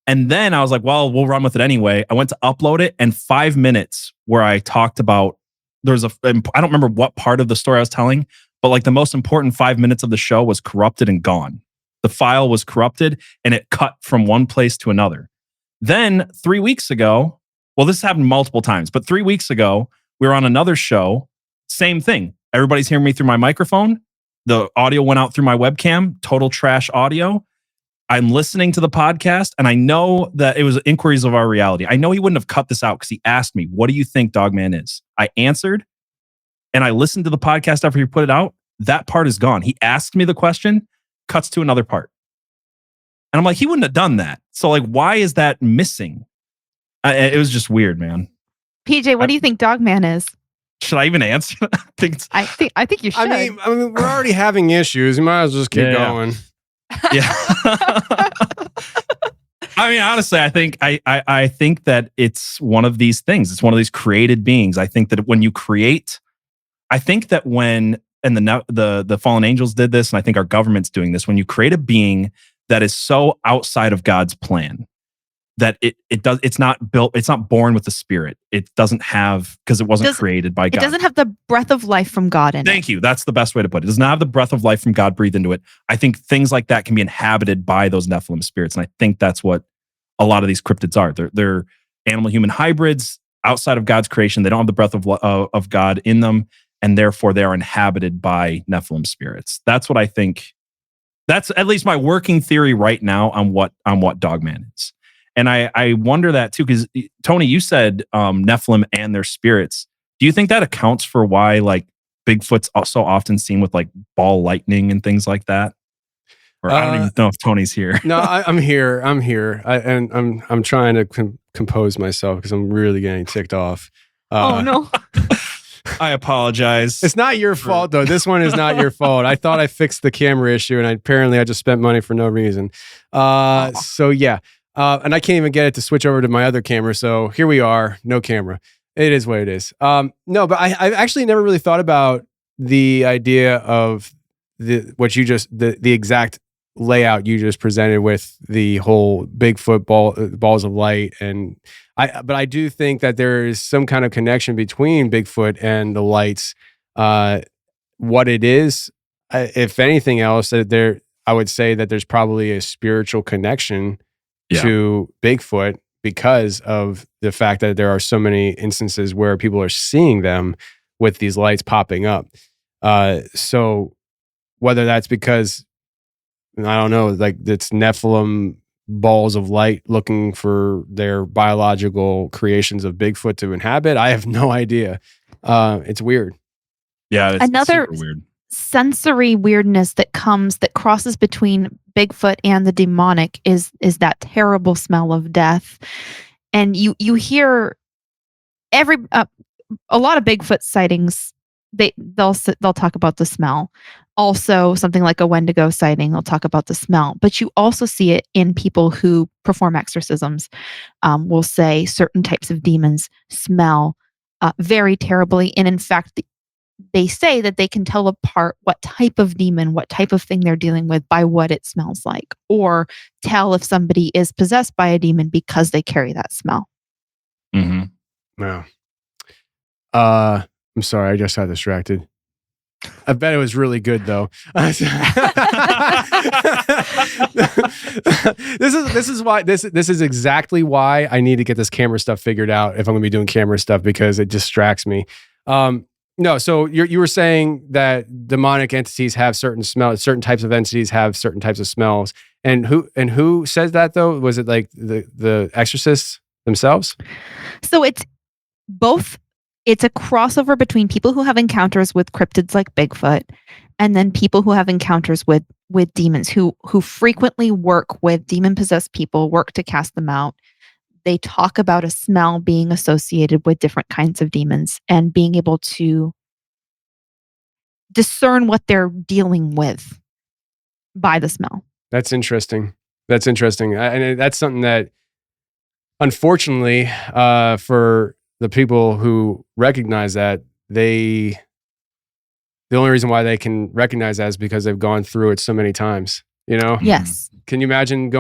And then I was like, well, we'll run with it anyway. I went to upload it, and 5 minutes where I talked about, I don't remember what part of the story I was telling, but like the most important 5 minutes of the show was corrupted and gone. The file was corrupted and it cut from one place to another. Then 3 weeks ago, well, this happened multiple times, but 3 weeks ago, we were on another show. Same thing. Everybody's hearing me through my microphone. The audio went out through my webcam, total trash audio. I'm listening to the podcast, and I know that it was Inquiries of Our Reality. I know he wouldn't have cut this out because he asked me, what do you think Dogman is? I answered, and I listened to the podcast after he put it out. That part is gone. He asked me the question, cuts to another part. And I'm like, he wouldn't have done that. So like, why is that missing? It was just weird, man. PJ, what do you think Dogman is? Should I even answer? I think you should. I mean, we're already having issues. You might as well just keep going. Yeah. I mean, honestly, I think that it's one of these things. It's one of these created beings. I think that when you create, and the fallen angels did this, and I think our government's doing this, when you create a being that is so outside of God's plan that it's not born with the spirit. It doesn't have, because it wasn't created by God. It doesn't have the breath of life from God in it. Thank you. That's the best way to put it. It does not have the breath of life from God breathed into it. I think things like that can be inhabited by those Nephilim spirits. And I think that's what a lot of these cryptids are. They're animal-human hybrids outside of God's creation. They don't have the breath of God in them. And therefore they are inhabited by Nephilim spirits. That's what I think. That's at least my working theory right now on what Dogman is. And I wonder that too, because Tony, you said Nephilim and their spirits. Do you think that accounts for why like Bigfoot's so often seen with like ball lightning and things like that? Or I don't even know if Tony's here. No, I'm here. I'm trying to compose myself because I'm really getting ticked off. Oh no. I apologize. It's not your fault though. This one is not your fault. I thought I fixed the camera issue, and apparently I just spent money for no reason. So yeah. And I can't even get it to switch over to my other camera. So here we are, no camera. It is what it is. No, but I've actually never really thought about the idea of the exact layout you just presented with the whole Bigfoot balls of light. But I do think that there is some kind of connection between Bigfoot and the lights. What it is, if anything else, I would say that there's probably a spiritual connection to Bigfoot because of the fact that there are so many instances where people are seeing them with these lights popping up. So whether that's because, I don't know, like it's Nephilim balls of light looking for their biological creations of Bigfoot to inhabit, I have no idea. It's weird. Yeah, it's another super weird. Sensory weirdness that crosses between Bigfoot and the demonic is that terrible smell of death. And you hear a lot of Bigfoot sightings, they'll talk about the smell. Also, something like a Wendigo sighting, they'll talk about the smell. But you also see it in people who perform exorcisms. Will say certain types of demons smell very terribly. And in fact, they say that they can tell apart what type of demon, what type of thing they're dealing with by what it smells like, or tell if somebody is possessed by a demon because they carry that smell. Wow. I'm sorry, I just got distracted. I bet it was really good though. This is exactly why I need to get this camera stuff figured out if I'm going to be doing camera stuff, because it distracts me. No, so you were saying that demonic entities have certain smells, certain types of entities have certain types of smells. And who says that though? Was it like the exorcists themselves? So it's both. It's a crossover between people who have encounters with cryptids like Bigfoot, and then people who have encounters with demons who frequently work with demon-possessed people, work to cast them out. They talk about a smell being associated with different kinds of demons and being able to discern what they're dealing with by the smell. That's interesting. And that's something that, unfortunately, for the people who recognize that, the only reason why they can recognize that is because they've gone through it so many times, you know? Yes. Can you imagine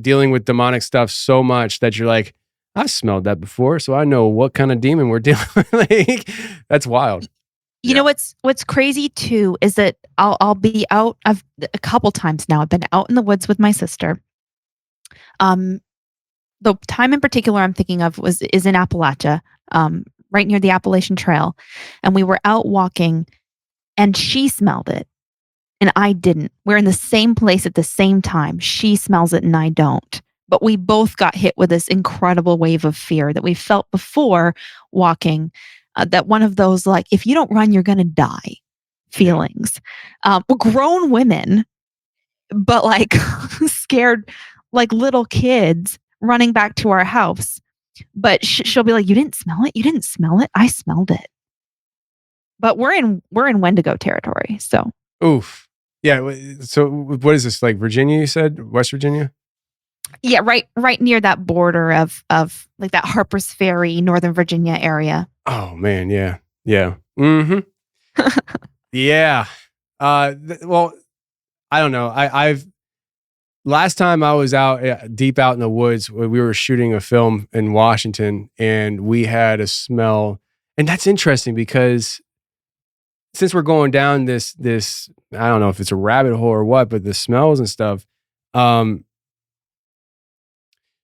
dealing with demonic stuff so much that you're like, I smelled that before, so I know what kind of demon we're dealing with. Like, that's wild. You know what's crazy too is that I'll be out. I've a couple times now. I've been out in the woods with my sister. The time in particular I'm thinking of is in Appalachia, right near the Appalachian Trail, and we were out walking, and she smelled it, and I didn't. We're in the same place at the same time. She smells it, and I don't. But we both got hit with this incredible wave of fear that we felt before walking. That one of those, like, if you don't run, you're gonna die feelings. We're grown women, but like scared, like little kids running back to our house. But she'll be like, "You didn't smell it? You didn't smell it? I smelled it." But we're in Wendigo territory, so. Oof. Yeah. So what is this, like Virginia? You said West Virginia? Yeah, right near that border of like that Harper's Ferry, Northern Virginia area. Oh man, yeah. Mm-hmm. Yeah. Well, I don't know. I've last time I was out deep out in the woods, we were shooting a film in Washington, and we had a smell. And that's interesting because since we're going down this, I don't know if it's a rabbit hole or what, but the smells and stuff.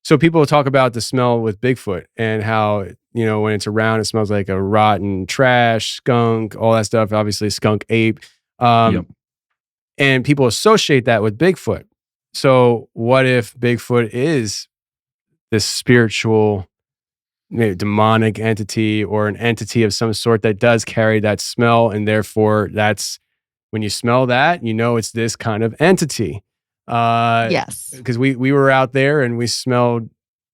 So people talk about the smell with Bigfoot and how, you know, when it's around, it smells like a rotten trash, skunk, all that stuff. Obviously, skunk ape. And people associate that with Bigfoot. So what if Bigfoot is this spiritual, maybe demonic entity or an entity of some sort that does carry that smell, and therefore that's when you smell that, you know it's this kind of entity. Yes, because we were out there and we smelled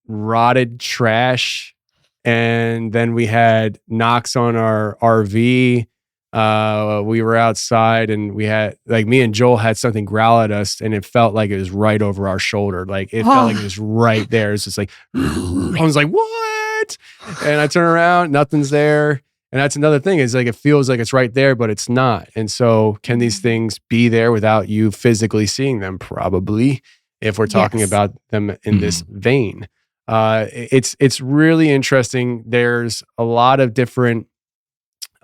rotted trash, and then we had knocks on our RV. We were outside, and we had, like, me and Joel had something growl at us, and it felt like it was right over our shoulder. Like it felt like it was right there. It's just like, I was like, what? And I turn around, nothing's there. And that's another thing, is like, it feels like it's right there, but it's not. And so can these things be there without you physically seeing them? Probably, if we're talking about them in this vein. It's really interesting. There's a lot of different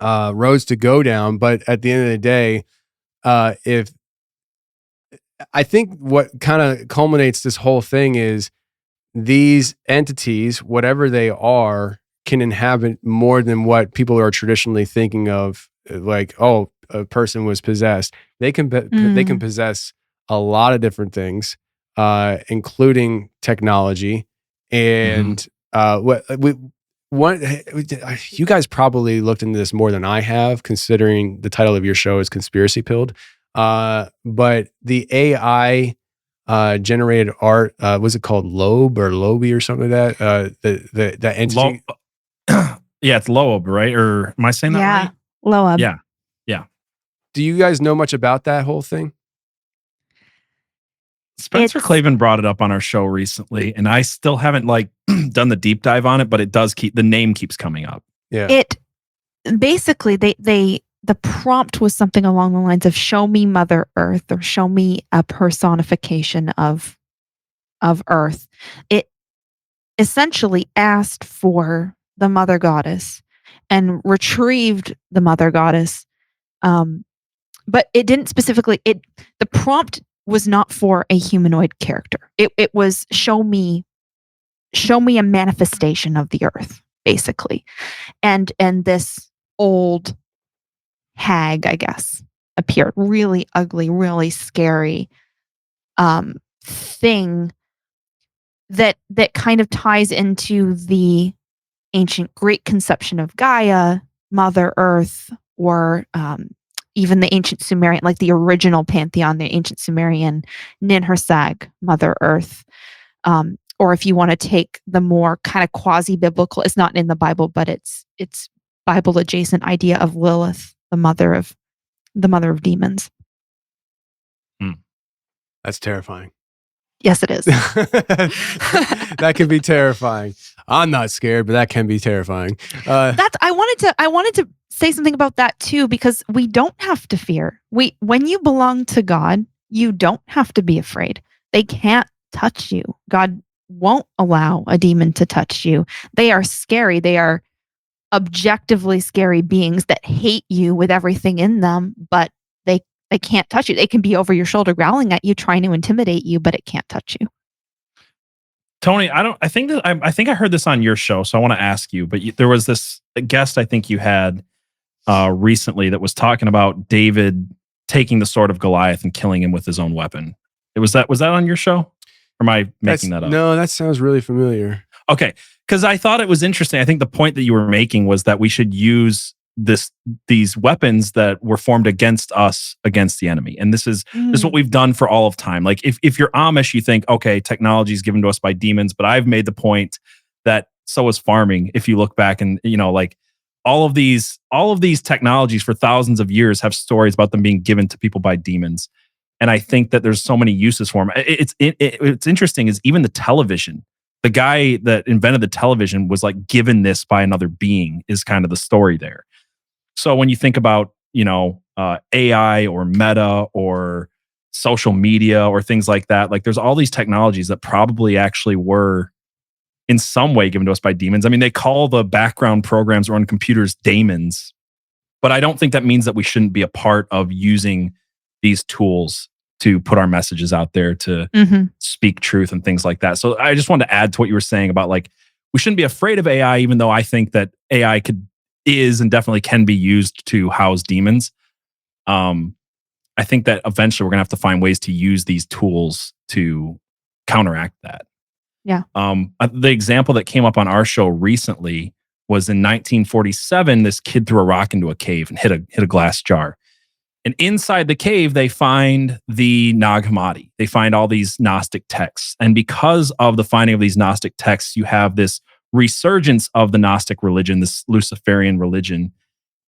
roads to go down, but at the end of the day, if I think what kind of culminates this whole thing is these entities, whatever they are, can inhabit more than what people are traditionally thinking of, like, oh, a person was possessed. They can possess a lot of different things, including technology. And you guys probably looked into this more than I have, considering the title of your show is Conspiracy Pilled. But the AI generated art. Was it called Loeb or Loby or something like that? The entity. Yeah, it's Loeb, right? Or am I saying that right? Loeb. Yeah. Do you guys know much about that whole thing? Spencer Clavin brought it up on our show recently, and I still haven't done the deep dive on it, but it does the name keeps coming up. Yeah. It basically the prompt was something along the lines of show me Mother Earth, or show me a personification of Earth. It essentially asked for the Mother Goddess and retrieved the Mother Goddess. But it didn't specifically, the prompt was not for a humanoid character. It was show me a manifestation of the earth, basically. And this old hag, I guess, appeared. Really ugly, really scary thing that kind of ties into the ancient Greek conception of Gaia, Mother Earth, or even the ancient Sumerian, like the original pantheon, the ancient Sumerian Ninhursag, Mother Earth. Or if you want to take the more kind of quasi-biblical, it's not in the Bible, but it's Bible adjacent idea of Lilith, the mother of demons. That's terrifying. Yes, it is. That can be terrifying. I'm not scared, but that can be terrifying. I wanted to say something about that too, because we don't have to fear. When you belong to God, you don't have to be afraid. They can't touch you. God won't allow a demon to touch you. They are scary. They are objectively scary beings that hate you with everything in them, but they can't touch you. They can be over your shoulder growling at you, trying to intimidate you, but it can't touch you. Tony, I think I heard this on your show, so I want to ask you. But there was this guest I think you had recently that was talking about David taking the sword of Goliath and killing him with his own weapon. Was that on your show? Or am I making that up? No, that sounds really familiar. Okay, because I thought it was interesting. I think the point that you were making was that we should use these weapons that were formed against us, against the enemy. And this is what we've done for all of time. Like if you're Amish, you think, okay, technology is given to us by demons, but I've made the point that so is farming. If you look back and, like all of these technologies for thousands of years have stories about them being given to people by demons. And I think that there's so many uses for them. It's interesting is even the television, the guy that invented the television was like given this by another being is kind of the story there. So when you think about, AI or Meta or social media or things like that, like there's all these technologies that probably actually were in some way given to us by demons. I mean, they call the background programs on computers daemons, but I don't think that means that we shouldn't be a part of using these tools to put our messages out there, to speak truth and things like that. So I just wanted to add to what you were saying about like, we shouldn't be afraid of AI, even though I think that AI is and definitely can be used to house demons. I think that eventually we're gonna have to find ways to use these tools to counteract that. Yeah. The example that came up on our show recently was in 1947. This kid threw a rock into a cave and hit a glass jar. And inside the cave, they find the Nag Hammadi. They find all these Gnostic texts. And because of the finding of these Gnostic texts, you have this resurgence of the Gnostic religion, this Luciferian religion.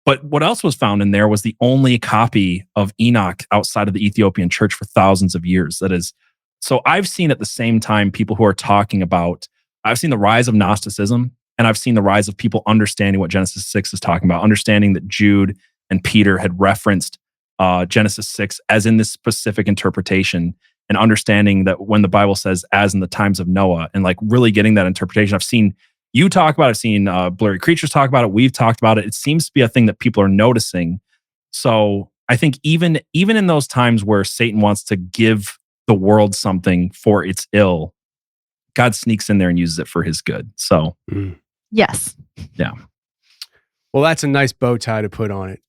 But what else was found in there was the only copy of Enoch outside of the Ethiopian church for thousands of years. That is, so I've seen at the same time people who are talking about, I've seen the rise of Gnosticism, and I've seen the rise of people understanding what Genesis 6 is talking about, understanding that Jude and Peter had referenced Genesis 6 as in this specific interpretation, and understanding that when the Bible says as in the times of Noah, and like really getting that interpretation. I've seen you talk about it, I've seen Blurry Creatures talk about it, we've talked about it. It seems to be a thing that people are noticing. So I think even in those times where Satan wants to give the world something for its ill, God sneaks in there and uses it for his good. So yes. Yeah. Well, that's a nice bow tie to put on it.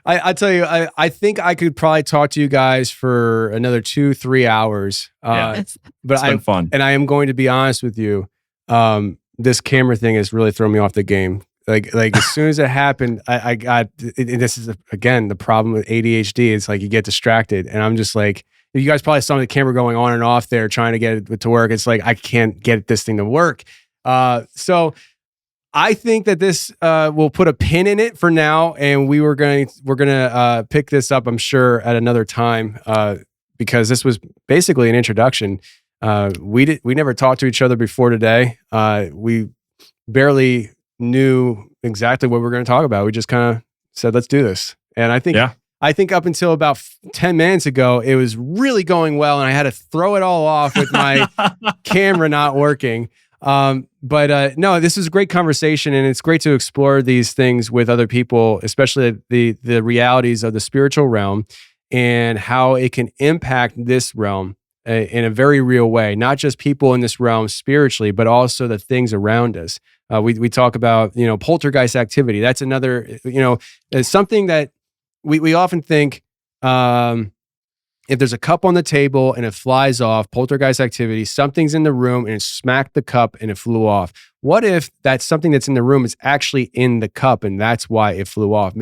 I tell you, I think I could probably talk to you guys for another 2-3 hours. It's been fun. And I am going to be honest with you. This camera thing has really thrown me off the game. Like as soon as it happened, I got, and this is again, the problem with ADHD. It's like you get distracted and I'm just like, You guys probably saw the camera going on and off there trying to get it to work. It's like, I can't get this thing to work. So I think that this will put a pin in it for now, and we're gonna pick this up, I'm sure, at another time, because this was basically an introduction. We never talked to each other before today. We barely knew exactly what we were going to talk about. We just kind of said, let's do this. And I think up until about 10 minutes ago, it was really going well, and I had to throw it all off with my camera not working. But no, this is a great conversation, and it's great to explore these things with other people, especially the realities of the spiritual realm and how it can impact this realm in a very real way. Not just people in this realm spiritually, but also the things around us. We talk about, poltergeist activity. That's another, it's something that we often think, if there's a cup on the table and it flies off, poltergeist activity, something's in the room and it smacked the cup and it flew off. What if that's something that's in the room is actually in the cup and that's why it flew off?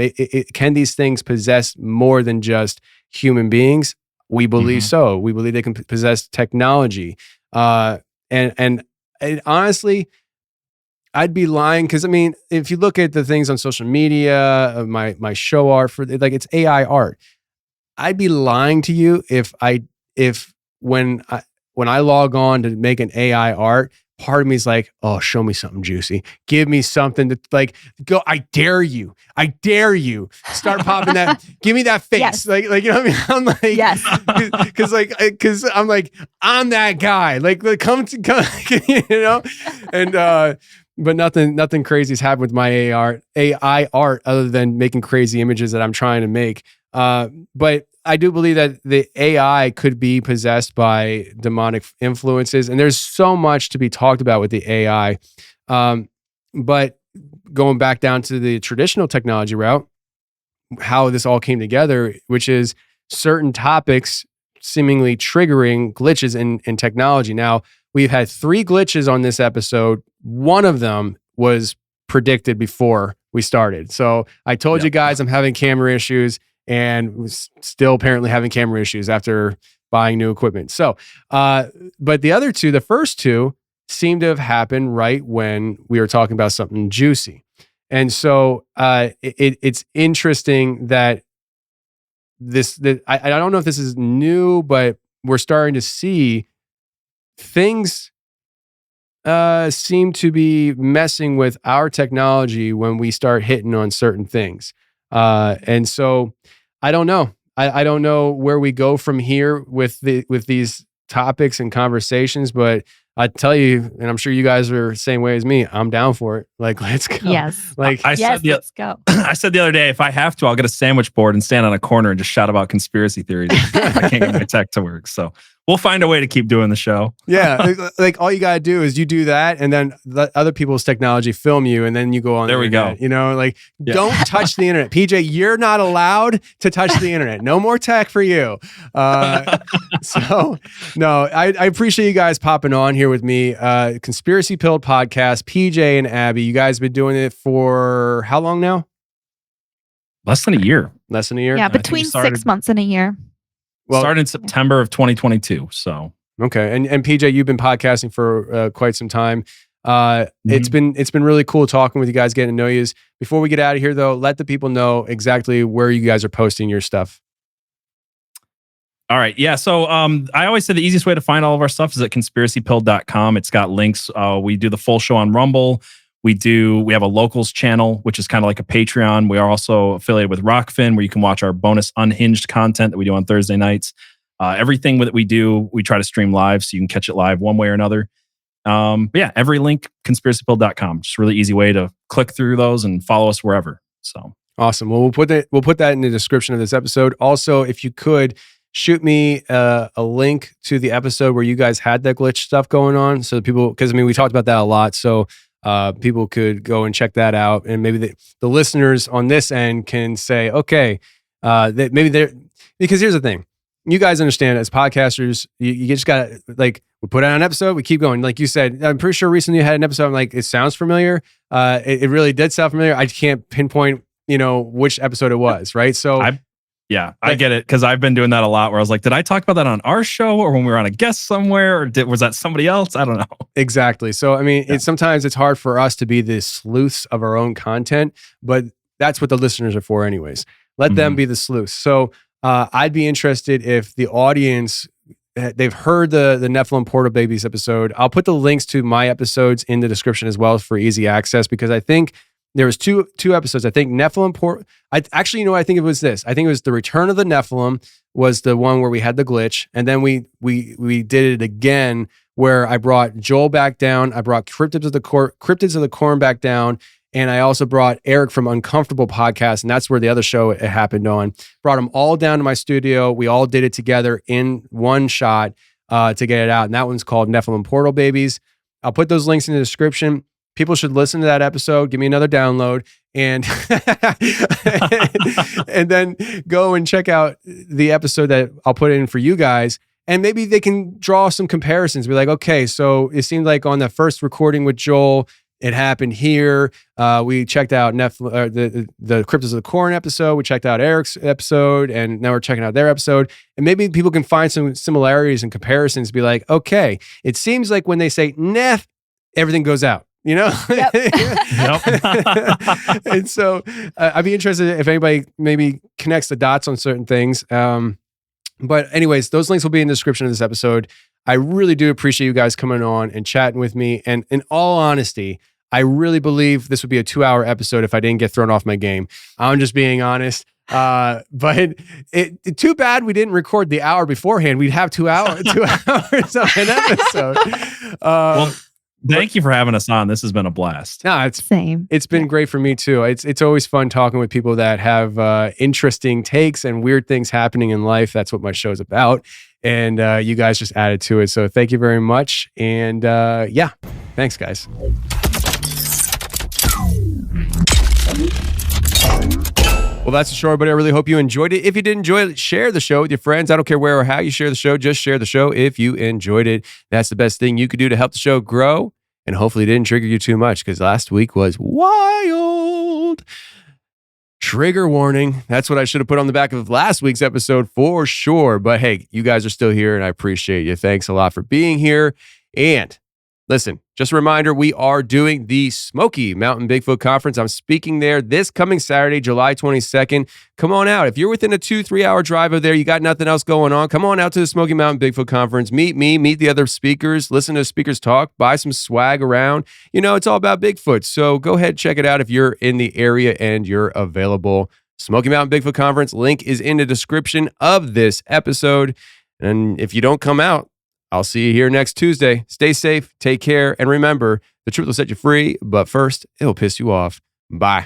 Can these things possess more than just human beings? We believe so. We believe they can possess technology. And honestly, I'd be lying because, if you look at the things on social media, my show art, it's AI art. I'd be lying to you if when I log on to make an AI art, part of me is like, oh, show me something juicy. Give me something to go. I dare you. Start popping that. Give me that face. Yes. Like, you know what I mean? I'm like, yes. Because I'm like, I'm that guy. Come, and, but nothing crazy's happened with my AI art other than making crazy images that I'm trying to make. But I do believe that the AI could be possessed by demonic influences, and there's so much to be talked about with the AI. But going back down to the traditional technology route, how this all came together, which is certain topics seemingly triggering glitches in technology. Now, we've had 3 glitches on this episode. One of them was predicted before we started. So I told you guys I'm having camera issues, and was still apparently having camera issues after buying new equipment. So, but the first two seem to have happened right when we were talking about something juicy. And so it's interesting that I don't know if this is new, but we're starting to see things seem to be messing with our technology when we start hitting on certain things. And so I don't know. I don't know where we go from here with these topics and conversations, but I tell you, and I'm sure you guys are the same way as me, I'm down for it. Let's go. Yes. Let's go. I said the other day, if I have to, I'll get a sandwich board and stand on a corner and just shout about conspiracy theories. I can't get my tech to work. So we'll find a way to keep doing the show. Yeah. All you got to do is you do that, and then let other people's technology film you, and then you go on. There we go. Don't touch the internet. PJ, you're not allowed to touch the internet. No more tech for you. So, no, I appreciate you guys popping on here with me. Conspiracy Pilled Podcast, PJ and Abby. You guys have been doing it for how long now? Less than a year. Yeah, between 6 months and a year. Well, started in September of 2022. So okay, and PJ, you've been podcasting for quite some time. It's been really cool talking with you guys, getting to know you. Before we get out of here, though, let the people know exactly where you guys are posting your stuff. All right, yeah. So I always say the easiest way to find all of our stuff is at conspiracypilled.com. It's got links. We do the full show on Rumble. We have a locals channel, which is kind of like a Patreon. We are also affiliated with Rockfin, where you can watch our bonus unhinged content that we do on Thursday nights. Everything that we do, we try to stream live, so you can catch it live one way or another. But yeah, every link, conspiracypilled.com. Just a really easy way to click through those and follow us wherever. So awesome. Well, we'll put that in the description of this episode. Also, if you could shoot me a link to the episode where you guys had that glitch stuff going on, so people, because we talked about that a lot, so people could go and check that out, and maybe the listeners on this end can say, okay, that maybe they're, because here's the thing, you guys understand as podcasters, you just gotta, we put out an episode, we keep going. Like you said, I'm pretty sure recently you had an episode, I'm like, it sounds familiar. It really did sound familiar. I can't pinpoint, which episode it was, right? So Yeah, I get it, because I've been doing that a lot where I was like, did I talk about that on our show or when we were on a guest somewhere, or was that somebody else? I don't know. Exactly. So, I mean, sometimes it's hard for us to be the sleuths of our own content, but that's what the listeners are for anyways. Let them be the sleuths. So I'd be interested if the audience, they've heard the Nephilim Portal Babies episode. I'll put the links to my episodes in the description as well for easy access, because I think there was two episodes. I think Nephilim Portal. I think it was this. I think it was the Return of the Nephilim was the one where we had the glitch, and then we did it again where I brought Joel back down. I brought Cryptids of the Corn back down, and I also brought Eric from Uncomfortable Podcast, and that's where the other show it happened on. Brought them all down to my studio. We all did it together in one shot to get it out, and that one's called Nephilim Portal Babies. I'll put those links in the description. People should listen to that episode. Give me another download, and and then go and check out the episode that I'll put in for you guys. And maybe they can draw some comparisons. Be like, okay, so it seemed like on the first recording with Joel, it happened here. We checked out the Cryptids of the Corn episode. We checked out Eric's episode, and now we're checking out their episode. And maybe people can find some similarities and comparisons. Be like, okay, it seems like when they say Neph, everything goes out. You know? Yep. And so I'd be interested if anybody maybe connects the dots on certain things. But anyways, those links will be in the description of this episode. I really do appreciate you guys coming on and chatting with me. And in all honesty, I really believe this would be a 2-hour episode if I didn't get thrown off my game. I'm just being honest. But it too bad we didn't record the hour beforehand. We'd have 2 hours of an episode. Well, thank you for having us on. This has been a blast. No, it's been great for me too. It's always fun talking with people that have interesting takes and weird things happening in life. That's what my show's about. And you guys just added to it. So thank you very much. And thanks guys. Well, that's the show, but I really hope you enjoyed it. If you did enjoy it, share the show with your friends. I don't care where or how you share the show. Just share the show if you enjoyed it. That's the best thing you could do to help the show grow. And hopefully it didn't trigger you too much, because last week was wild. Trigger warning. That's what I should have put on the back of last week's episode for sure. But hey, you guys are still here and I appreciate you. Thanks a lot for being here. And listen, just a reminder, we are doing the Smoky Mountain Bigfoot Conference. I'm speaking there this coming Saturday, July 22nd. Come on out. If you're within a 2-3 hour drive of there, you got nothing else going on, come on out to the Smoky Mountain Bigfoot Conference. Meet me, meet the other speakers, listen to speakers talk, buy some swag around. You know, it's all about Bigfoot. So go ahead, check it out if you're in the area and you're available. Smoky Mountain Bigfoot Conference, link is in the description of this episode. And if you don't come out, I'll see you here next Tuesday. Stay safe, take care, and remember, the truth will set you free, but first, it'll piss you off. Bye.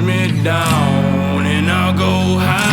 me down and I'll go high.